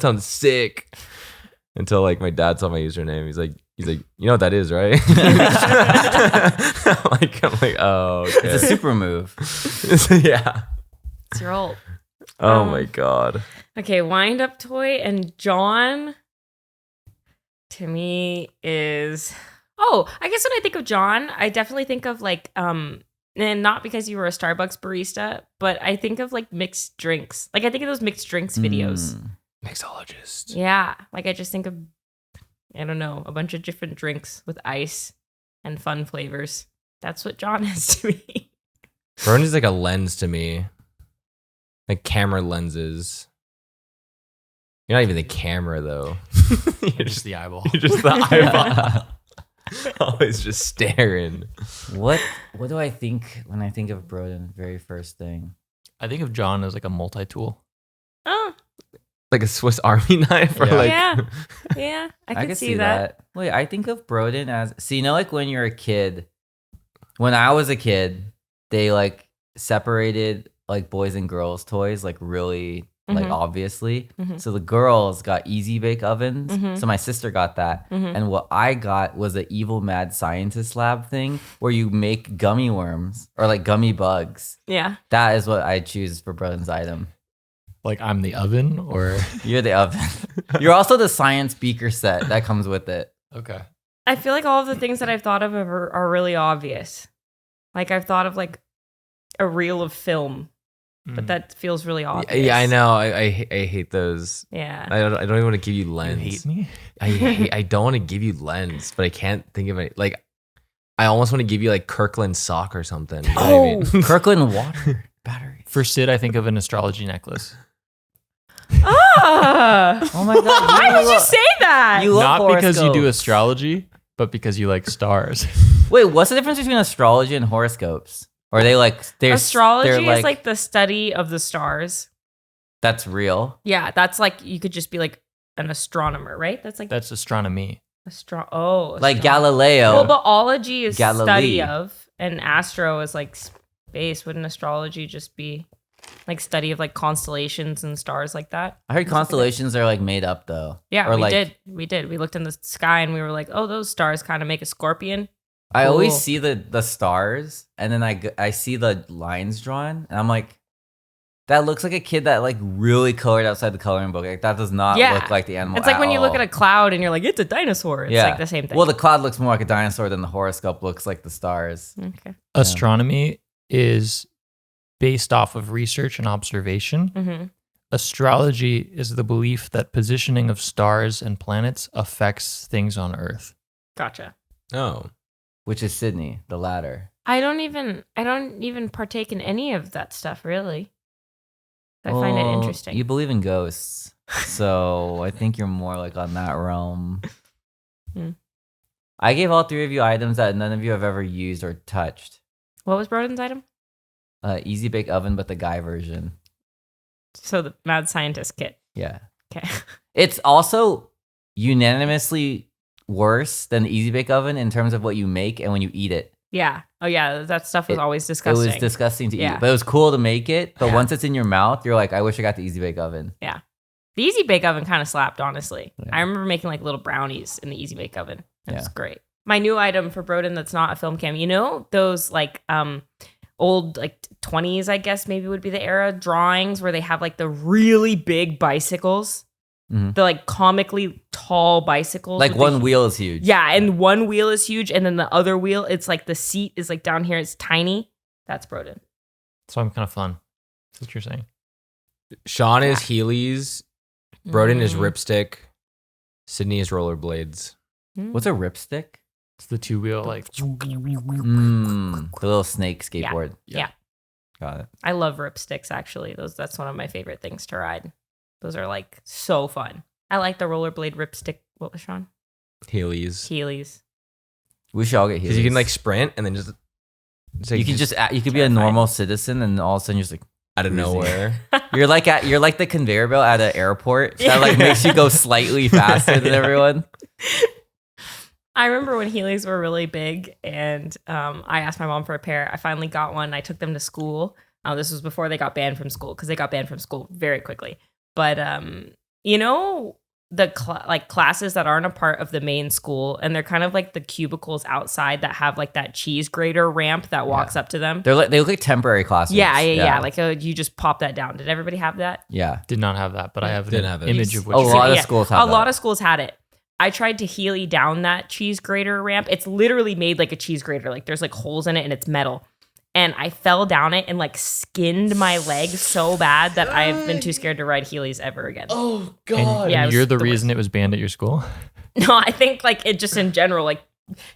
sounds sick. Until like my dad saw my username, he's like, you know what that is, right? I'm like, oh, okay. It's a super move. Yeah. It's your old. Oh my god. Okay, wind-up toy and John to me is I guess when I think of John, I definitely think of like and not because you were a Starbucks barista, but I think of like mixed drinks. Like I think of those mixed drinks videos. Mixologist. Yeah, like I just think of I don't know, a bunch of different drinks with ice and fun flavors. That's what John is to me. Brodin is like a lens to me. Like camera lenses. You're not even the camera though. You're just the eyeball. You're just the eyeball. Always just staring. What do I think when I think of Brodin? Very first thing. I think of John as like a multi-tool. Oh, Like a Swiss Army knife, or Yeah. like yeah, I can could see that. Wait, I think of Brodin as like when you're a kid. When I was a kid, they like separated like boys and girls toys like really like Mhm. obviously. Mhm. So the girls got easy bake ovens. Mhm. So my sister got that. Mhm. And what I got was an evil mad scientist lab thing where you make gummy worms or like gummy bugs. Yeah. That is what I choose for Brodin's item. Like I'm the oven, or You're the oven. You're also the science beaker set that comes with it. okay. I feel like all of the things that I've thought of are really obvious. Like I've thought of like a reel of film, but that feels really obvious. yeah, I know. I hate those. Yeah. I don't even want to give you You lens. hate me? I don't want to give you lens, but I can't think of it. Like I almost want to give you like Kirkland sock or something. You know what I mean? Kirkland water battery. For Sid, I think of an astrology necklace. Ah. Oh my god! Why did you say that? You love Not because you do horoscopes. astrology, but because you like stars. Wait, what's the difference between astrology and horoscopes? Or are they like Astrology they're is like the study of the stars. that's real? Yeah, that's like you could just be like an astronomer, right? That's like That's astronomy. Like Galileo. Well, biology is Galilee. study of, and astro is like space. Wouldn't astrology just be like study of like constellations and stars like that? I heard constellations are like made up though. Yeah, Or we like, did. We did. We looked in the sky and we were like, oh, those stars kind of make a scorpion. I always Cool. see the stars and then I see the lines drawn and I'm like, that looks like a kid that like really colored outside the coloring book. Like that does not Yeah. look like the animal. It's like when you look all. at a cloud and you're like, it's a dinosaur. It's like the same thing. Well, the cloud looks more like a dinosaur than the horoscope looks like the stars. okay. Astronomy is based off of research and observation. Mm-hmm. Astrology is the belief that positioning of stars and planets affects things on Earth. Gotcha. Oh. Which is Sydney, the latter. I don't even partake in any of that stuff really. I find it Well, interesting. You believe in ghosts, so I think you're more like on that realm. Hmm. I gave all three of you items that none of you have ever used or touched. What was Brodin's item? Easy bake oven, but the guy version. So the mad scientist kit. Yeah. Okay. It's also unanimously worse than the easy bake oven in terms of what you make and when you eat it. Yeah. Oh yeah, that stuff was always It disgusting. was disgusting to Yeah. eat, but it was cool to make it. But Yeah. once it's in your mouth, you're like, I wish I got the easy bake oven. The Easy Bake Oven kind of slapped, honestly. Yeah. I remember making like little brownies in the Easy Bake Oven. It was Yeah. great. My new item for Brodin that's not a film cam, you know those like old like 20s, I guess maybe would be the era drawings where they have like the really big bicycles, Mhm. the like comically tall bicycles. Like with one the, wheel is huge. Yeah, and one wheel is huge, and then the other wheel, it's like the seat is like down here, it's tiny. That's Brodin. So I'm kind of fun. That's what you're saying. Sean is Heely's. Brodin is Mm. Ripstick. Sydney is Rollerblades. What's a ripstick? It's the two wheel like. The little snake skateboard. Yeah. Got it. I love ripsticks actually. That's one of my favorite things to ride. Those are like so fun. I like the rollerblade ripstick. What was Sean? Heely's. Heelys. We should all get Because you can Heelys. like sprint and then just. It's like you can just you could be a terrifying. normal citizen and all of a sudden you're just like out of cruising. nowhere. you're like the conveyor belt at an airport that like makes you go slightly faster than everyone. I remember when Heelys were really big, and I asked my mom for a pair. I finally got one. I took them to school. This was before they got banned from school because they got banned from school very quickly. But you know the classes that aren't a part of the main school, and they're kind of like the cubicles outside that have like that cheese grater ramp that walks up to them. They look like temporary classrooms. Yeah. Like you just pop that down. Did everybody have that? Yeah. Did not have that, but I have Didn't an have it. image of A what you're lot saying. of schools have A lot that. of schools had it. I tried to Heely down that cheese grater ramp. It's literally made like a cheese grater. Like there's like holes in it and it's metal. And I fell down it and like skinned my leg so bad that I've been too scared to ride Heelys ever again. Oh And Yeah, it was you're the the reason it was banned at your school? No, I think like it just in general, like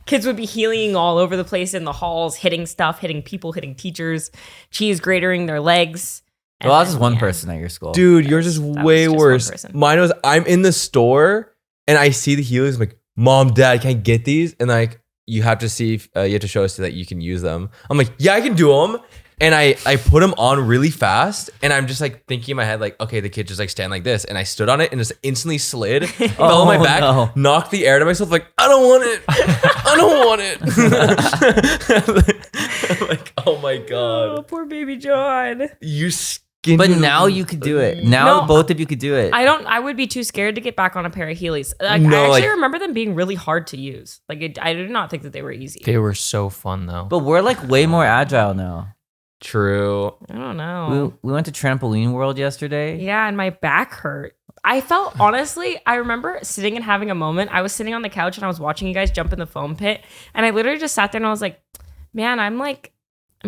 kids would be Heelying all over the place in the halls, hitting stuff, hitting people, hitting teachers, cheese gratering their legs. Well, I was And just then, one yeah. person at your school. Dude, yours is That was way just one worse. person. Mine was I'm in the store and I see the Heelys. I'm like, Mom, Dad, can I get these? And like, you have to see, if, you have to show us so that you can use them. I'm like, yeah, I can do them. And I put them on really fast. And I'm just like thinking in my head, like, okay, the kid just like stand like this. And I stood on it and just instantly slid, fell on my back, no. knocked the air to myself, like, I don't want it. I don't want it. Like, oh my Oh, God. poor baby John. You skinny. But now you could do it. Now No. both of you could do it. I would be too scared to get back on a pair of Heelys. Like, No, I actually like- remember them being really hard to use. Like I did not think that they were easy. They were so fun though. But we're like way more agile now. True. I don't know. We went to Trampoline World yesterday. Yeah, and my back hurt. I felt honestly, I remember sitting and having a moment. I was sitting on the couch and I was watching you guys jump in the foam pit. And I literally just sat there and I was like, man, I'm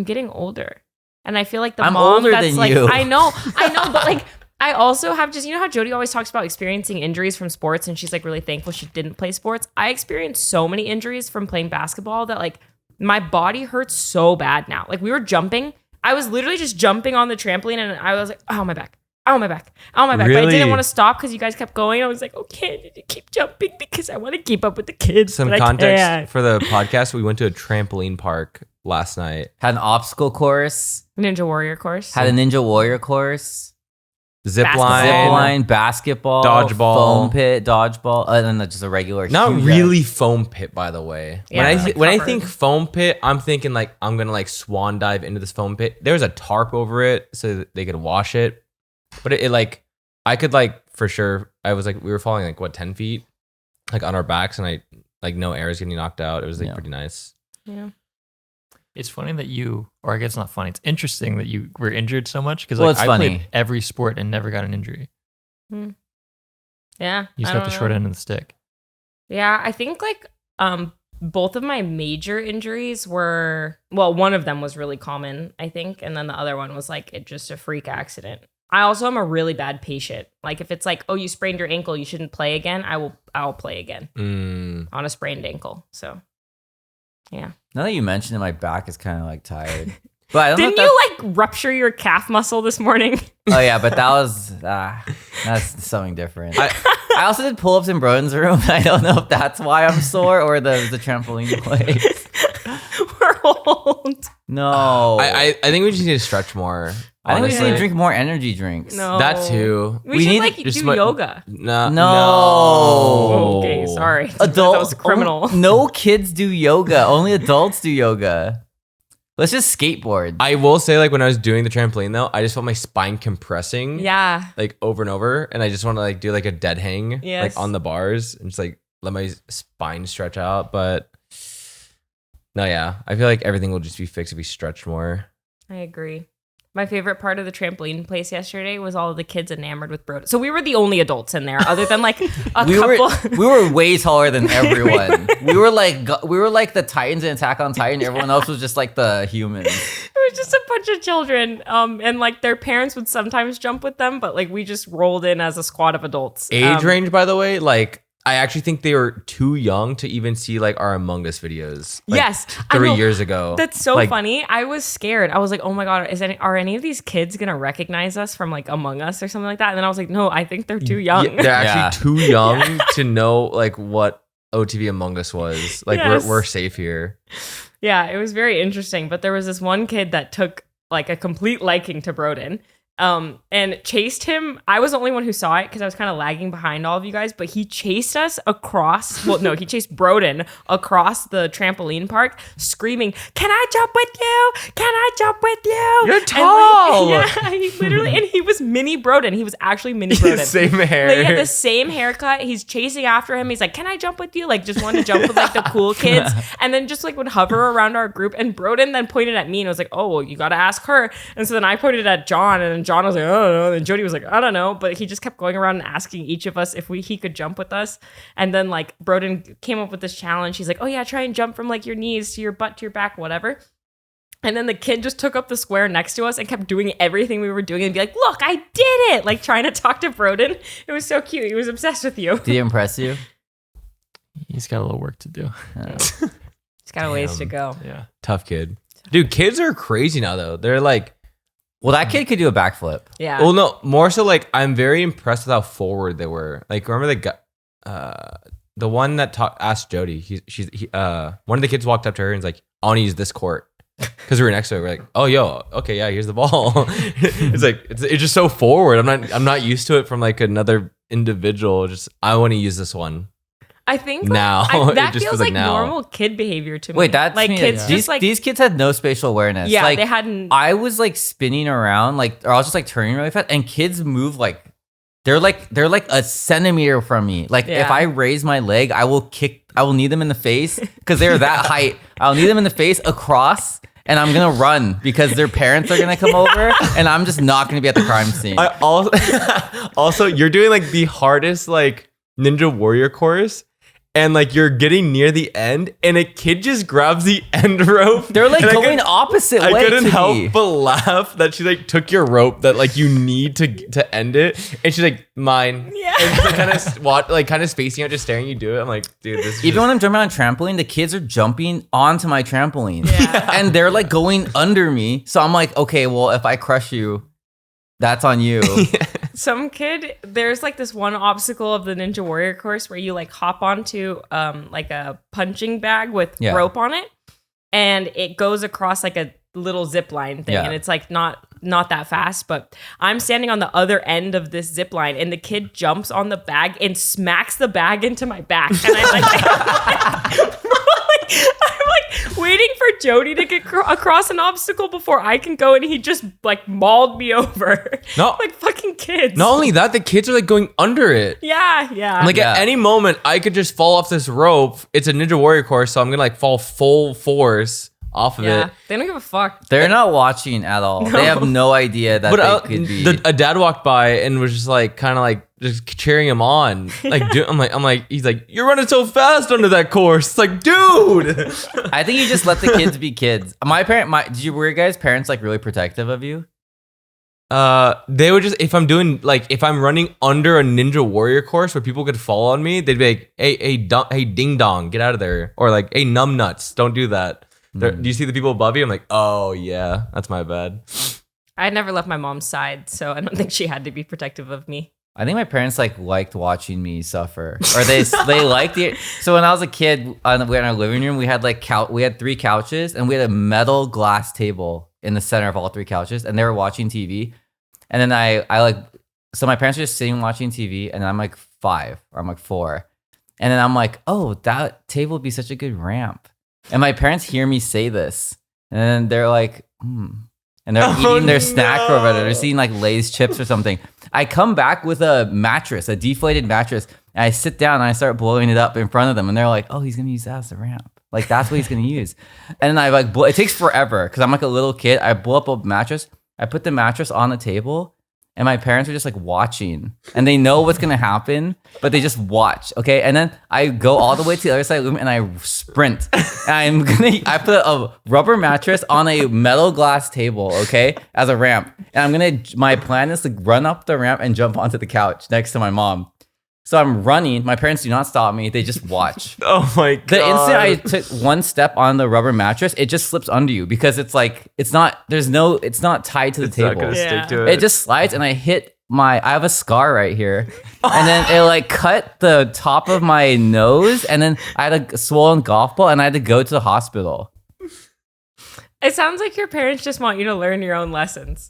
getting older. And I feel like the I'm mom older that's than like, you. I know, but like I also have just, you know how Jody always talks about experiencing injuries from sports and she's like really thankful she didn't play sports. I experienced so many injuries from playing basketball that like my body hurts so bad now. Like we were jumping. I was literally just jumping on the trampoline and I was like, oh, my back. on my back. But I Really? didn't want to stop because you guys kept going. I was like, okay, I need to keep jumping because I want to keep up with the kids. Some but I context can't. for the podcast. We went to a trampoline park last night. Had an obstacle course. Ninja Warrior course. Had a Ninja Warrior course. Zip Basketball. line. Zip line, basketball, Dodgeball. foam pit, dodgeball, and then just a regular. Not huge- really foam pit, by the way. Yeah, like when I covered. think foam pit, I'm thinking like I'm gonna like swan dive into this foam pit. There's a tarp over it so that they could wash it. But it like I could like for sure. I was like we were falling like what 10 feet, like on our backs, and I like no air is getting knocked out. It was like Yeah. pretty nice. Yeah. It's funny that you, or I guess not funny. It's interesting that you were injured so much because Well, like it's I funny. played every sport and never got an injury. Yeah. You just I got don't the short know. end of the stick. Yeah, I think like both of my major injuries were one of them was really common, I think, and then the other one was like it just a freak accident. I also am a really bad patient. Like if it's like, oh, you sprained your ankle, you shouldn't play again, I'll play again on a sprained ankle. So yeah. Now that you mentioned it, my back is kind of like tired. But I don't Didn't know. you like rupture your calf muscle this morning? Oh yeah, but that was that's something different. I also did pull-ups in Brodin's room. I don't know if that's why I'm sore or the trampoline place. We're old. No, I think we just need to stretch more. I think we just need to honestly. drink more energy drinks. No. That too. We We should need like just do my- yoga. No. No. Okay, sorry. Adults, That was criminal. No kids do yoga. Only adults do yoga. Let's just skateboard. I will say, like when I was doing the trampoline though, I just felt my spine compressing. Yeah. Like over and over, and I just want to like do like a dead hang, Yes. like on the bars, and just like let my spine stretch out. But no, yeah, I feel like everything will just be fixed if we stretch more. I agree. My favorite part of the trampoline place yesterday was all of the kids enamored with Brodin. So we were the only adults in there, other than like a we couple. were we were way taller than everyone. we were like the Titans in Attack on Titan. Everyone else was just like the humans. It was just a bunch of children, and like their parents would sometimes jump with them, but like we just rolled in as a squad of adults. Age range, by the way, like I actually think they were too young to even see like our Among Us videos. Like, Yes, I 3 know. years ago. That's so Like, funny. I was scared. I was like, "Oh my god, are any of these kids gonna recognize us from like Among Us or something like that?" And then I was like, "No, I think they're too young." Yeah, they're actually Yeah. too young to know like what OTV Among Us was. Like Yes. we're safe here. Yeah, it was very interesting. But there was this one kid that took like a complete liking to Brodin. And chased him. I was the only one who saw it because I was kind of lagging behind all of you guys, but he chased us across. Well, no, he chased Brodin across the trampoline park, screaming, "Can I jump with you? Can I jump with you? You're And, tall!" yeah, he literally, and he was mini Brodin. He was actually mini Brodin. Same hair. Like, he had the same haircut. He's chasing after him. He's like, "Can I jump with you?" Like, just wanted to jump with like the cool kids, and then just like would hover around our group. And Brodin then pointed at me and was like, "Oh, well, you got to ask her." And so then I pointed at John, and then John was like, "I don't know." And Jody was like, "I don't know." But he just kept going around and asking each of us if he could jump with us. And then like Brodin came up with this challenge. He's like, "Oh yeah, try and jump from like your knees to your butt to your back, whatever." And then the kid just took up the square next to us and kept doing everything we were doing and be like, "Look, I did it!" Like trying to talk to Brodin. It was so cute. He was obsessed with you. Did he impress you? He's got a little work to do. He's got a ways to go. Yeah. Tough kid. Dude, kids are crazy now though. They're like, Well, that kid could do a backflip. Yeah. well, no, more so like I'm very impressed with how forward they were. Like remember the guy, the one that asked Jody. One of the kids walked up to her and was like, "I want to use this court." Because we were next to it, we're like, "Oh, yo, okay, yeah, here's the ball." It's like it's just so forward. I'm not used to it from like another individual. Just I want to use this one. I think Now. It that just feels feels like like now. normal kid behavior to me. Wait, that's like me. kids These, just like these kids had no spatial awareness. yeah, like, they hadn't. I was like spinning around, like, or I was just like turning really fast, and kids move like they're like a centimeter from me. Like Yeah. if I raise my leg, I will knee them in the face because they're that height. I'll knee them in the face across, and I'm gonna run because their parents are gonna come over, and I'm just not gonna be at the crime scene. I also you're doing like the hardest like Ninja Warrior course. And like you're getting near the end, and a kid just grabs the end rope. They're like And going opposite way. I couldn't to help me. but laugh that she like took your rope that like you need to end it, and she's like mine. Yeah. And she's like kind of spacing out, just staring you do it. I'm like, dude, this is Even when I'm jumping on a trampoline, the kids are jumping onto my trampoline. Yeah. And they're like going under me. So I'm like, okay, well, if I crush you, that's on you. Some kid, there's like this one obstacle of the Ninja Warrior course where you like hop onto like a punching bag with rope on it, and it goes across like a little zip line thing, and it's like not that fast, but I'm standing on the other end of this zip line, and the kid jumps on the bag and smacks the bag into my back, and I'm like waiting for Jody to get across an obstacle before I can go, and he just like mauled me over. No, like fucking kids. Not only that, the kids are like going under it. Yeah. Like at any moment, I could just fall off this rope. It's a Ninja Warrior course, so I'm gonna like fall full force off of it. They don't give a fuck. They're not watching at all. No. They have no idea that they could be. A dad walked by and was just like kind of like just cheering him on. Like, dude, I'm like, he's like, you're running so fast under that course. It's like, dude. I think you just let the kids be kids. Were your guys' parents like really protective of you? They would just, if I'm running under a Ninja Warrior course where people could fall on me, they'd be like, hey, ding dong, get out of there. Or like, hey, numb nuts, don't do that. Do you see the people above you? I'm like, oh yeah, that's my bad. I never left my mom's side, so I don't think she had to be protective of me. I think my parents liked watching me suffer, or they liked it. So when I was a kid, in our living room, we had we had 3 couches, and we had a metal glass table in the center of all 3 couches, and they were watching TV. And then so my parents were just sitting watching TV, and I'm like 5 or I'm like 4, and then I'm like, oh, that table would be such a good ramp. And my parents hear me say this, and then they're like, and they're eating their snack or whatever. They're eating like Lay's chips or something. I come back with a mattress, a deflated mattress, and I sit down and I start blowing it up in front of them. And they're like, oh, he's going to use that as a ramp. Like, that's what he's going to use. And then I it takes forever because I'm like a little kid. I blow up a mattress. I put the mattress on the table, and my parents are just like watching, and they know what's gonna happen, but they just watch. Okay, and then I go all the way to the other side of the room and I sprint. And I put a rubber mattress on a metal glass table, okay, as a ramp. And my plan is to run up the ramp and jump onto the couch next to my mom. So I'm running. My parents do not stop me. They just watch. Oh my God. The instant I took one step on the rubber mattress, it just slips under you because it's not tied to the table. Not gonna stick to it. It just slides, and I have a scar right here. And then it cut the top of my nose, and then I had a swollen golf ball, and I had to go to the hospital. It sounds like your parents just want you to learn your own lessons.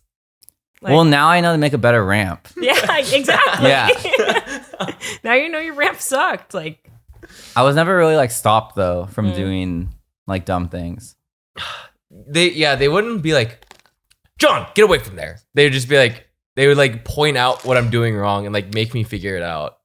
Well, now I know to make a better ramp. Yeah, exactly. Yeah. Now you know your ramp sucked. I was never really stopped though from doing dumb things. They wouldn't be like, John, get away from there. They would just be like, they would point out what I'm doing wrong and make me figure it out.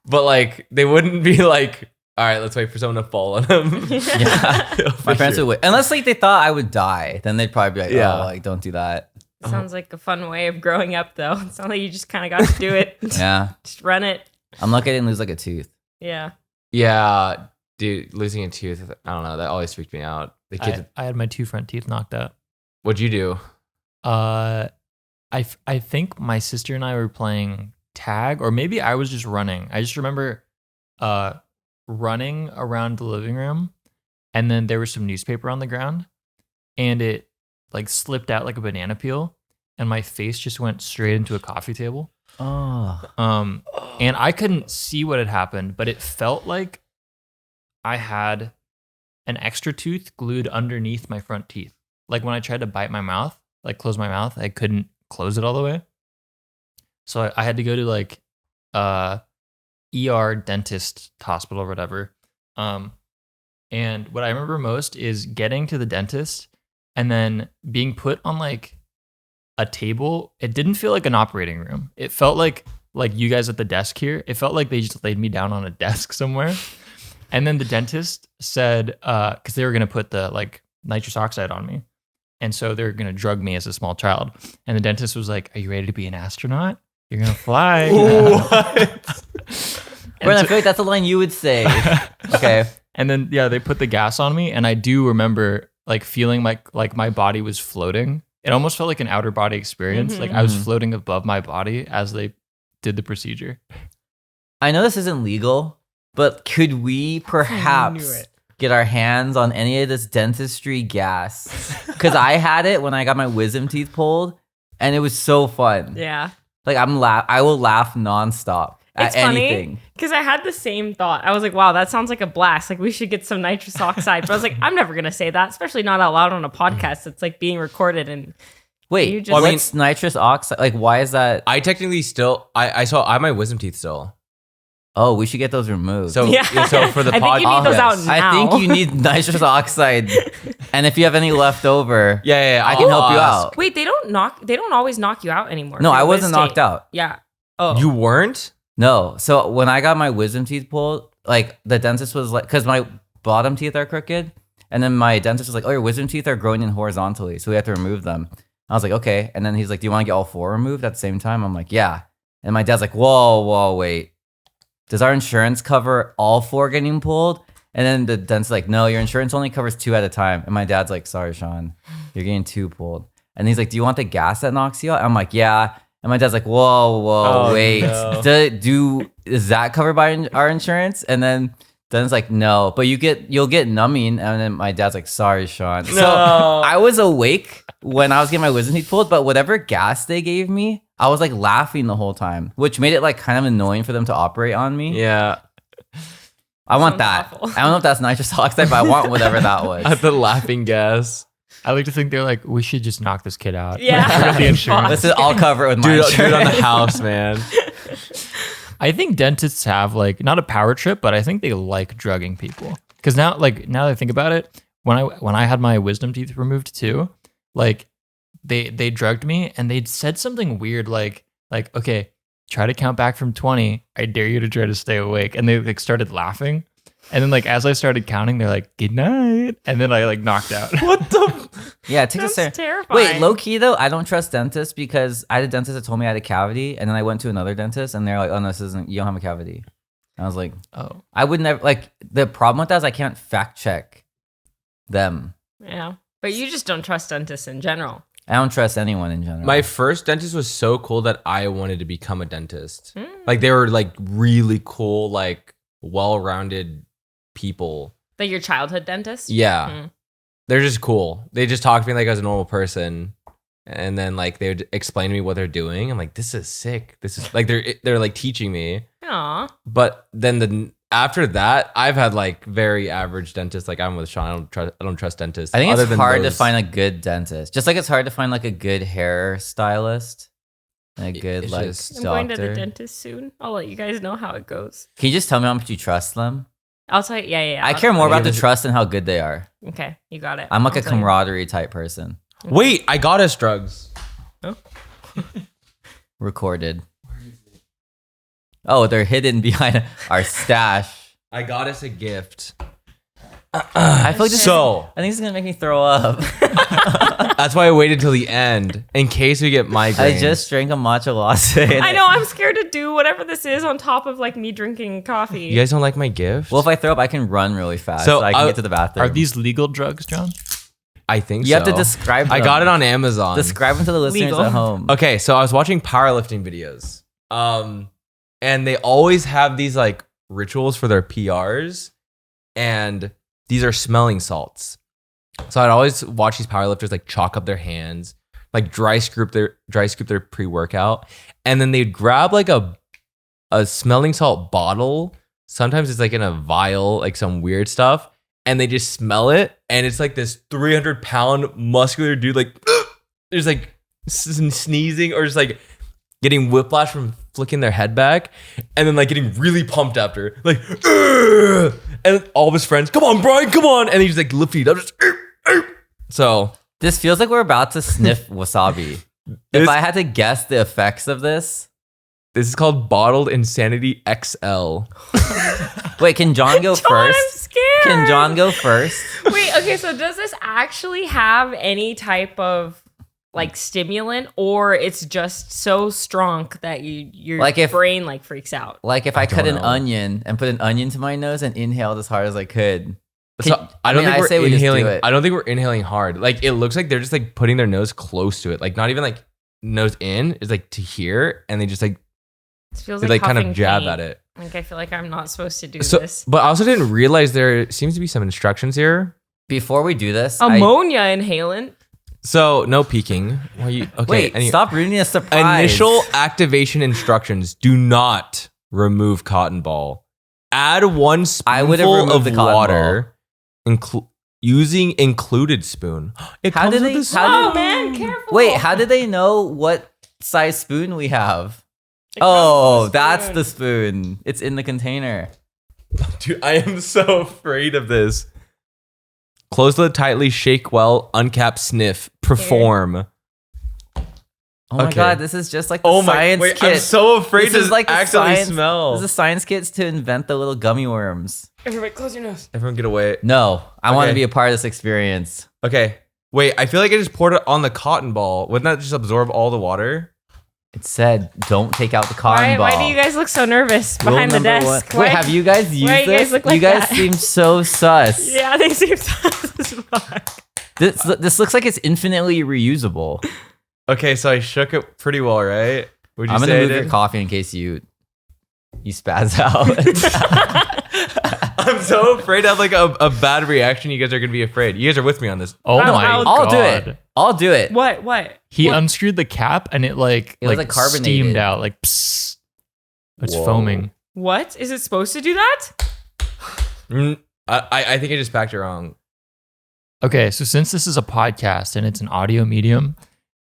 But they wouldn't be like, all right, let's wait for someone to fall on him. Yeah. My parents would wait. Unless they thought I would die, then they'd probably be like, oh, don't do that. Sounds like a fun way of growing up, though. It sounds like you just kind of got to do it. Yeah. Just run it. I'm lucky I didn't lose a tooth. Yeah. Yeah, dude, losing a tooth, I don't know. That always freaked me out. The kids. I had my 2 front teeth knocked out. What'd you do? I think my sister and I were playing tag, or maybe I was just running. I just remember running around the living room, and then there was some newspaper on the ground, and it slipped out like a banana peel, and my face just went straight into a coffee table. And I couldn't see what had happened, but it felt like I had an extra tooth glued underneath my front teeth. Like when I tried to bite my mouth, close my mouth, I couldn't close it all the way. So I had to go to ER dentist hospital or whatever. And what I remember most is getting to the dentist and then being put on a table. It didn't feel like an operating room. It felt like you guys at the desk here. It felt like they just laid me down on a desk somewhere. And then the dentist said, because they were going to put the nitrous oxide on me. And so they're going to drug me as a small child. And the dentist was like, are you ready to be an astronaut? You're going to fly. What? Brodin, I feel like that's a line you would say. Okay. And then, they put the gas on me. And I do remember feeling like my body was floating. It almost felt like an outer body experience. Mm-hmm. I was floating above my body as they did the procedure. I know this isn't legal, but could we perhaps get our hands on any of this dentistry gas? Because I had it when I got my wisdom teeth pulled, and it was so fun. Yeah. Like I will laugh nonstop at anything. Because I had the same thought. I was like, wow, that sounds like a blast. Like we should get some nitrous oxide. But I was like, I'm never gonna say that, especially not out loud on a podcast that's like being recorded. And wait, what's nitrous oxide? Like, why is that? I technically still I have my wisdom teeth still. Oh, we should get those removed. So so for the I think you need those out now. I think you need nitrous oxide. And if you have any left over, I can help you out. Wait, they don't always knock you out anymore. No, I wasn't knocked out. Yeah. Oh. You weren't? No. So when I got my wisdom teeth pulled, like the dentist was like, because my bottom teeth are crooked, and then my dentist was like, "Oh, your wisdom teeth are growing in horizontally, so we have to remove them." I was like, "Okay," and then he's like, "Do you want to get all 4 removed at the same time?" I'm like, "Yeah," and my dad's like, "Whoa, wait, does our insurance cover all 4 getting pulled?" And then the dentist's like, "No, your insurance only covers 2 at a time." And my dad's like, "Sorry, Sean, you're getting 2 pulled." And he's like, "Do you want the gas that knocks you out?" I'm like, "Yeah." And my dad's like, whoa, wait. No. Is that covered by our insurance? And then it's like, no, but you'll get numbing. And then my dad's like, "Sorry, Sean." No. So I was awake when I was getting my wisdom teeth pulled, but whatever gas they gave me, I was like laughing the whole time, which made it like kind of annoying for them to operate on me. Yeah. I want Sounds that. awful. I don't know if that's nitrous oxide, but I want whatever that was. The laughing gas. I like to think they're like, we should just knock this kid out. Yeah. The insurance. This is all covered with my Do it insurance. on the house, man. I think dentists have like not a power trip, but I think they like drugging people. Because now that I think about it, when I had my wisdom teeth removed too, like they drugged me and they said something weird like okay, try to count back from 20. I dare you to try to stay awake. And they like started laughing. And then like as I started counting, they're like, "Good night." And then I like knocked out. What the? Yeah, it takes a That's second. terrifying. Wait, low key though, I don't trust dentists because I had a dentist that told me I had a cavity, and then I went to another dentist, and they're like, "Oh no, you don't have a cavity." And I was like, Oh. I would never like. The problem with that is I can't fact check them. Yeah. But you just don't trust dentists in general. I don't trust anyone in general. My first dentist was so cool that I wanted to become a dentist. Like they were like really cool, like well-rounded people. Like your childhood dentist? Yeah. They're just cool. They just talk to me like I was a normal person. And then like they would explain to me what they're doing. I'm like, this is sick. This is like they're like teaching me. Aw. But then after that, I've had like very average dentists. Like I'm with Sean. I don't trust dentists. I think other it's than hard to those. find a good dentist. Just like it's hard to find like a good hair stylist and a good It's like just- I'm doctor. going to the dentist soon. I'll let you guys know how it goes. Can you just tell me how much you trust them? I'll tell you. Yeah. I I'll care tell more you. about the trust than how good they are. Okay, you got it. I'm like I'll a tell you. camaraderie type person. Wait, I got us drugs. Recorded. Oh, they're hidden behind our stash. I got us a gift. I feel like this So I think this is gonna make me throw up. that's why I waited till the end in case we get migraines. I just drank a matcha latte. I know. I'm scared to do whatever this is on top of like me drinking coffee. You guys don't like my gift? Well, if I throw up, I can run really fast, So so I can get to the bathroom. Are these legal drugs, John? I think You so. have to describe them. I got it on Amazon. Describe them to the listeners Legal. at home. Okay, so I was watching powerlifting videos. And they always have these like rituals for their PRs, and these are smelling salts. So I'd always watch these powerlifters like chalk up their hands, like dry scoop their pre-workout, and then they'd grab like a smelling salt bottle. Sometimes it's like in a vial, like some weird stuff, and they just smell it, and it's like this 300-pound muscular dude, like there's like sneezing or just like getting whiplash from flicking their head back, and then like getting really pumped after, like, "Ugh!" And all of his friends, "Come on, Brian, come on!" And he's like lifting it up, just. So This feels like we're about to sniff wasabi. If I had to guess the effects of this, this is called Bottled Insanity XL. wait, can John go John, I'm first? scared. Can John go first? Wait. Okay. So does this actually have any type of like stimulant, or it's just so strong that your Like if- brain like freaks out? Like if I cut don't an know. onion and put an onion to my nose and inhaled as hard as I could. So I don't mean, think I say we're we just do inhaling. it. I don't think we're inhaling hard. Like it looks like they're just like putting their nose close to it, like not even like nose in. It's like to here, and they just like It feels they like kind huffing of jab paint. at it. Like I feel like I'm not supposed to do So, this. but I also didn't realize there seems to be some instructions here. Before we do this, Ammonia inhalant. So no peeking. Why you okay? Wait, stop ruining a surprise. Initial activation instructions: do not remove cotton ball. Add one I would have spoonful removed of the cotton water, using included spoon. It How comes did with they- this. how Oh man, careful. Wait, how did they know what size spoon we have? It comes Oh, with a that's spoon. the spoon. It's in the container. Dude, I am so afraid of this. Close the lid tightly, shake well, uncap, sniff, perform. Oh my Okay. god, this is just like the Oh my! science Wait, kit. I'm so afraid This to is like the accidentally science- smell. This is science kits to invent the little gummy worms. Everybody, close your nose. Everyone, get away. No, I want to Okay. be a part of this experience. Okay. Wait, I feel like I just poured it on the cotton ball. Wouldn't that just absorb all the water? It said, "Don't take out the cotton Why ball." do you guys look so nervous Rule behind the number desk? one. Wait, have you guys used why this? you guys look like you guys that? seem so sus. Yeah, they seem sus as fuck. This looks like it's infinitely reusable. Okay, so I shook it pretty well, right? Would you I'm say gonna I move your did? coffee in case you spaz out. I'm so afraid of like a bad reaction. You guys are gonna be afraid. You guys are with me on this. Oh I'll- my I'll- god. I'll do it. I'll do it. What? He unscrewed the cap and it It was, like, carbonated. steamed out like psst. It's Whoa. foaming. What? Is it supposed to do that? I think I just packed it wrong. Okay, so since this is a podcast and it's an audio medium,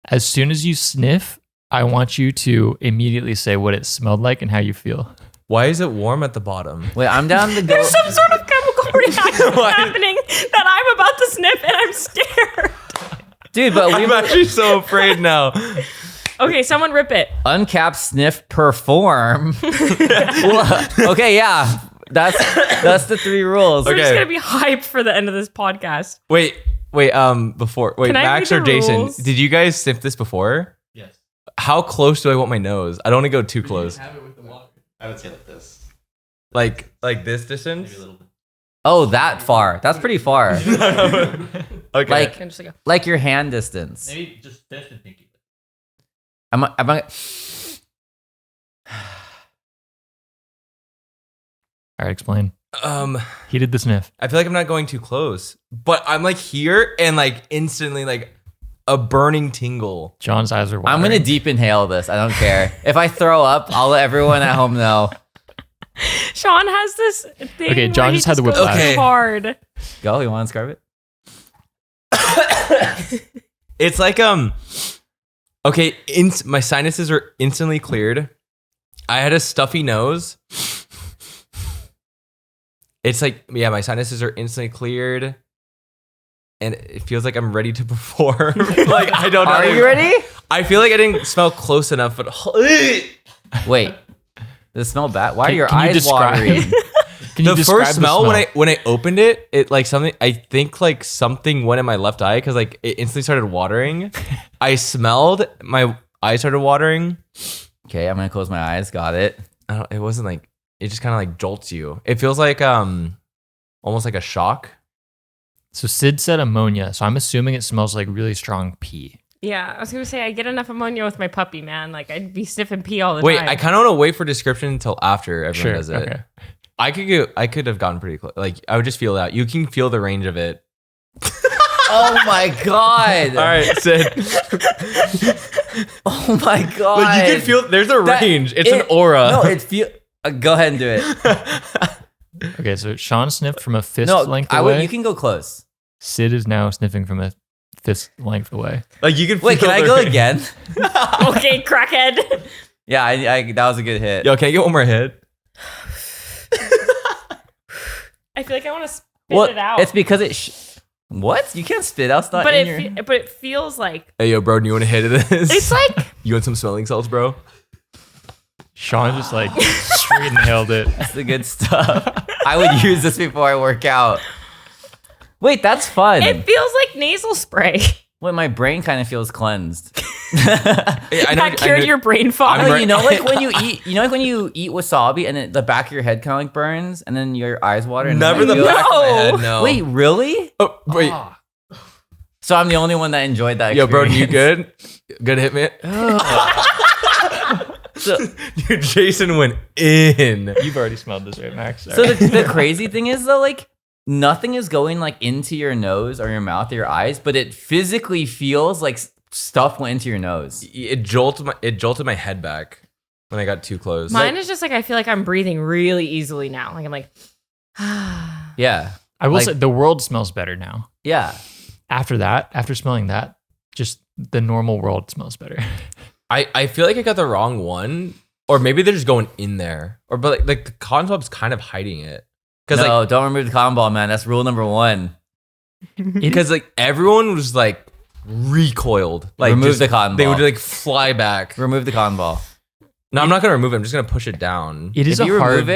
as soon as you sniff, I want you to immediately say what it smelled like and how you feel. Why is it warm at the bottom? Wait, I'm down to go. There's some sort of chemical reaction Why? happening that I'm about to sniff and I'm scared. Dude, but we I'm actually so afraid now. Okay, someone rip it. uncap, sniff, perform. Well, okay, yeah. That's the 3 rules. We're just Okay. gonna be hyped for the end of this podcast. Wait. Before. Wait, Can I Max read or the Jason, rules? did you guys sniff this before? Yes. How close do I want my nose? I don't want to go too close. Have it with the water. I would say like this. Like this distance? Maybe a little bit. Oh, that far. That's pretty far. Okay. Like- I'm just like, Like your hand distance. Maybe just fist and pinky. I'm All right, explain. He did the sniff. I feel like I'm not going too close, but I'm like here and like instantly like a burning tingle. John's eyes are I'm watering. gonna deep inhale this. I don't care. If I throw up, I'll let everyone at home know. Sean has this thing. Okay, John where he just had the goes whiplash. Okay. hard. Go, you want to describe it? It's like okay, my sinuses are instantly cleared. I had a stuffy nose. It's like, yeah, my sinuses are instantly cleared. And it feels like I'm ready to perform. Like, I don't know. Are you ready? I feel like I didn't smell close enough, but Wait. Does it smell bad? Why are your Can you eyes describe- watering? Can you the describe first smell when I opened it, it like something, I think like something went in my left eye because like it instantly started watering. I smelled, my eye started watering. Okay, I'm gonna close my eyes. Got it. It wasn't like, it just kind of like jolts you. It feels like almost like a shock. So Sid said ammonia, so I'm assuming it smells like really strong pee. Yeah, I was gonna say I get enough ammonia with my puppy, man. Like I'd be sniffing pee all the Wait, time. I kind of want to wait for description until after everyone does it. Okay. I could have gotten pretty close. Like I would just feel that. You can feel the range of it. Oh my god. All right, Sid. Oh my god. Like you can feel there's a That- range. It's an aura. No, it feel. Go ahead and do it. Okay, so Sean sniffed from a fist No, length I away. would. You can go close. Sid is now sniffing from a fist length away. Like you can Wait, feel can I the go range. again? Okay, crackhead. Yeah, I that was a good hit. Yo, can I get one more hit? I feel like I want to spit Well, it out. it's because it. What? You can't spit out. It's not but in it your. but it feels like Hey, yo, bro, do you want a hit of this? it's like You want some smelling salts, bro? Sean just like straight inhaled it. That's the good stuff. I would use this before I work out. Wait, that's fun. it feels like nasal spray. Well, my brain kind of feels cleansed. Hey, That cured your brain fog. I'm No, right- you know, like when you eat, when you eat wasabi and then the back of your head kind of like burns, and then your eyes water. And Never the then you back go, of my head. No. No. Wait, really? Oh, wait. So I'm the only one that enjoyed that. Yo, bro, you experience. good? Good hit, man. So, Dude, Jason went in. You've already smelled this, right, Max? so the crazy thing is though, like nothing is going like into your nose or your mouth or your eyes, but it physically feels like stuff went into your nose. It jolted my head back when I got too close. Mine is just like I feel like I'm breathing really easily now. Like I'm like, Yeah. I will Like- say the world smells better now. Yeah. After smelling that, just the normal world smells better. I feel like I got the wrong one, or maybe they're just going in there, or but like the cotton swab's kind of hiding it. No, don't remove the cotton ball, man. That's rule number 1. Because like everyone was like recoiled. Like Remove the cotton They ball. would like fly back. Remove the cotton ball. No, I'm not gonna remove it. I'm just gonna push it down. It is If you a hard. remove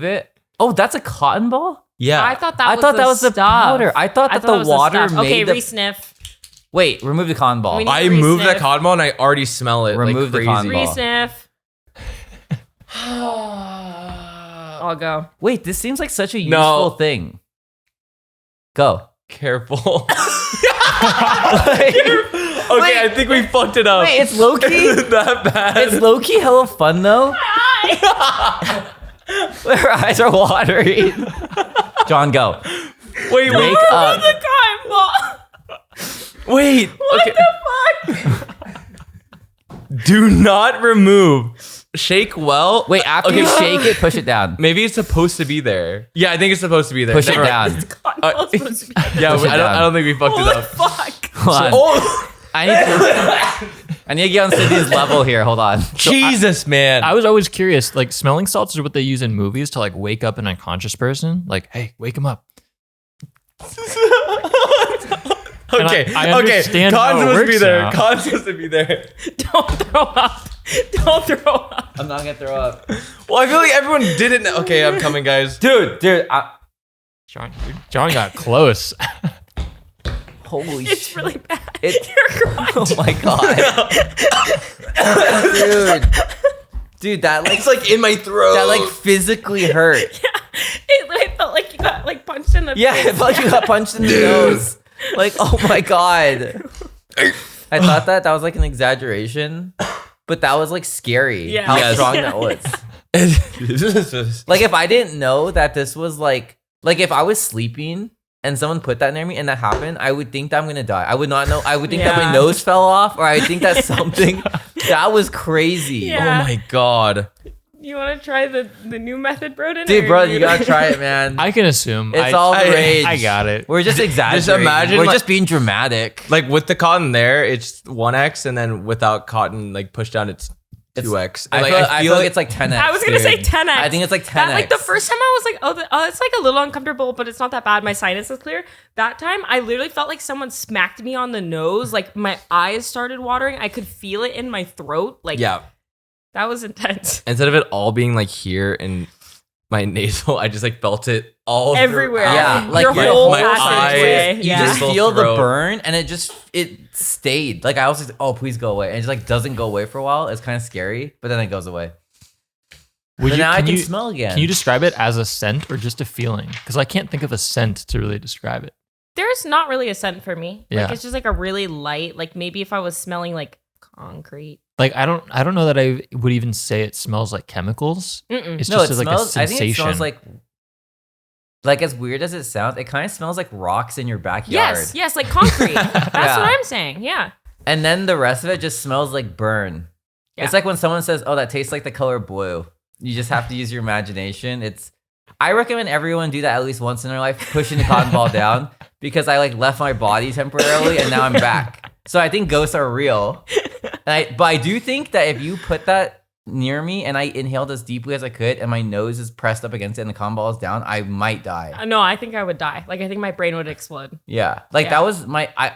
it. Oh, that's a cotton ball? Yeah. I thought that I was thought that was the stuff. powder. I thought that the was water stuff. made Okay, the... re-sniff. Wait, remove the cotton ball. We need- I moved that Re-sniff. cotton ball and I already smell it. Remove the like cotton crazy. ball. Re-sniff. I'll go. Wait, this seems like such a No. useful thing. Go. Careful. Wait, Okay, I think we fucked it up. wait, it's low key. Is that bad? It's low key hella fun though. Her eyes are watering. John, go. Wait, Wake up. The cotton ball. wait. What Okay. the fuck? Do not remove. Shake well. Wait, after you shake it, push it down. Maybe it's supposed to be there. Yeah, I think it's supposed to be there. Push it Never- down. Cotton ball's supposed to be Yeah, Push it I down. don't think we fucked it Holy up. fuck. Hold on. Oh, I need to get on Sydney's level here. Hold on. Jesus, man. I was always curious, like smelling salts are what they use in movies to like wake up an unconscious person. Like, hey, wake him up. Okay, I understand how Con's it supposed to be works there. now. Con's supposed to be there. Don't throw up. Don't throw up. I'm not gonna throw up. Well, I feel like everyone didn't. Okay, I'm coming, guys. Dude. John got close. Holy It's shit. really bad. It- You're crying. Oh my god. Dude, that like It's like in my throat. that like physically hurt. It felt like you got like punched in the Yeah, face. it felt like you got punched in the nose. Like, oh my god. I thought that was like an exaggeration, but that was like scary. Yeah. How Yes. strong that was. Like if I didn't know that this was like if I was sleeping and someone put that near me and that happened, I would think that I'm gonna die. I would not know. I would think that my Yeah. nose fell off, or I would think that something that was crazy. Yeah. Oh my god. You want to try the new method, Brodin? Dude, or bro, you gotta try it, man. I can assume. It's all the I- rage. I got it. We're just exaggerating. imagine, We're like- just being dramatic. Like with the cotton there, it's 1x, and then without cotton like pushed down, it's 2x. And, I feel like it's like 10x. I was gonna say dude. 10x. I think it's like 10x. That, like the first time I was like, oh, it's like a little uncomfortable, but it's not that bad. My sinus is clear. That time, I literally felt like someone smacked me on the nose. Like my eyes started watering. I could feel it in my throat. Like yeah. that was intense. Instead of it all being like here in my nasal, I just like felt it all Everywhere. throughout. Yeah, like your my- whole my passageway. You Yeah. just Nasal feel the throat. burn, and it stayed. Like I was like, oh, please go away, and it just like doesn't go away for a while. It's kind of scary, but then it goes away. But now I can smell again. Can you describe it as a scent or just a feeling? Because I can't think of a scent to really describe it. There's not really a scent for me. Yeah. Like it's just like a really light. Like maybe if I was smelling like concrete. Like I don't know that I would even say it smells like chemicals. Mm-mm. It's No, just it like smells. a I sensation. think it smells like as weird as it sounds. It kind of smells like rocks in your backyard. Yes, like concrete. That's Yeah. what I'm saying. Yeah. And then the rest of it just smells like burn. Yeah. It's like when someone says, "Oh, that tastes like the color blue." You just have to use your imagination. I recommend everyone do that at least once in their life, pushing the cotton ball down, because I like left my body temporarily and now I'm back. So I think ghosts are real. But I do think that if you put that near me and I inhaled as deeply as I could and my nose is pressed up against it and the cotton ball is down, I might die. No, I think I would die. Like I think my brain would explode. Yeah. Like Yeah. that was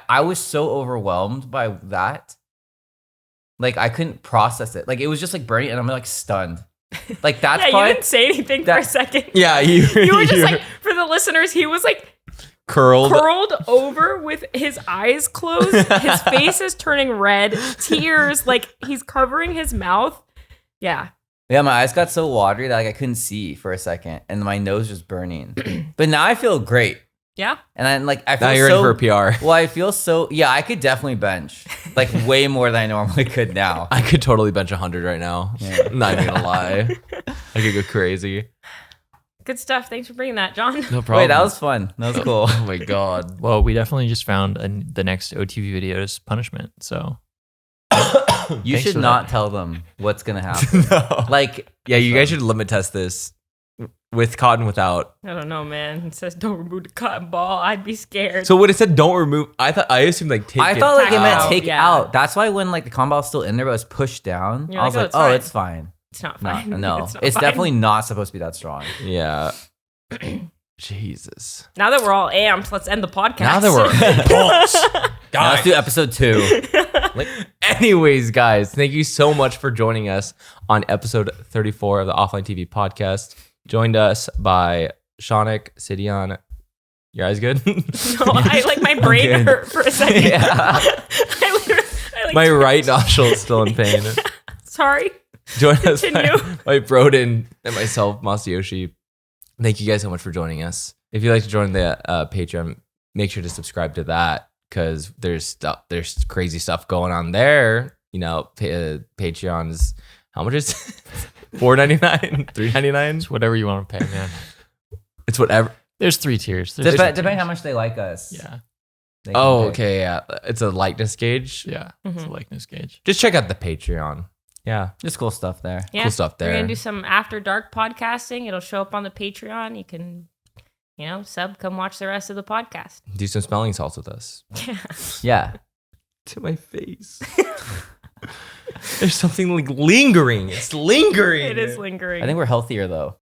I was so overwhelmed by that. Like I couldn't process it. Like it was just like burning and I'm like stunned. Like that's Yeah, you probably didn't say anything for that- a second. Yeah, you You were just like, for the listeners, he was like curled. curled over with his eyes closed. His face is turning red, tears, like he's covering his mouth. Yeah. Yeah, my eyes got so watery that like I couldn't see for a second and my nose was burning. But now I feel great. Yeah. And I'm like I feel Now you're so, in for a PR. Well, I feel so yeah, I could definitely bench. Like way more than I normally could now. I could totally bench 100 right now. Yeah. I'm not even gonna lie. I could go crazy. Good stuff. Thanks for bringing that, John. No problem. Wait, that was fun. That was cool. Oh my god. Well, we definitely just found the next OTV video's punishment. So You Thanks should for not that. tell them what's gonna happen. No. Like, Yeah, you guys should limit test this with cotton without. I don't know, man. It says don't remove the cotton ball. I'd be scared. So when it said don't remove, I assumed like take I it thought like it meant out. take Yeah. out. That's why when like the cotton ball's still in there but it was pushed down, You're I was like, like, oh, oh, it's it's fine. it's not No, fine. no, not it's fine. definitely not supposed to be that strong. Yeah. Jesus. Now that we're all amped, let's end the podcast. Now that we're Now let's do episode 2. Anyways, guys, thank you so much for joining us on episode 34 of the Offline TV podcast. Joined us by Seanic, Sydeon. Your eyes good? No, I like my brain Okay. hurt for a second. Yeah. I My right nostril is still in pain. Sorry. Join us Continue. by Brodin and myself, Masayoshi. Thank you guys so much for joining us. If you'd like to join the Patreon, make sure to subscribe to that because there's crazy stuff going on there. You know, Patreon's how much is $4.99, $3.99? it's whatever you want to pay, man. It's whatever. There's 3 tiers. There's Depending how much they like us. Yeah. they can Oh, pick. okay, yeah. It's a likeness gauge. Yeah. It's a Mhm. likeness gauge. Just check out the Patreon. Yeah, Just cool stuff there. Yeah. cool stuff We're there. gonna do some after dark podcasting. It'll show up on the Patreon. You can, come watch the rest of the podcast. Do some smelling salts with us. Yeah. Yeah. To my face. There's something like lingering. It's lingering. It is lingering. I think we're healthier though.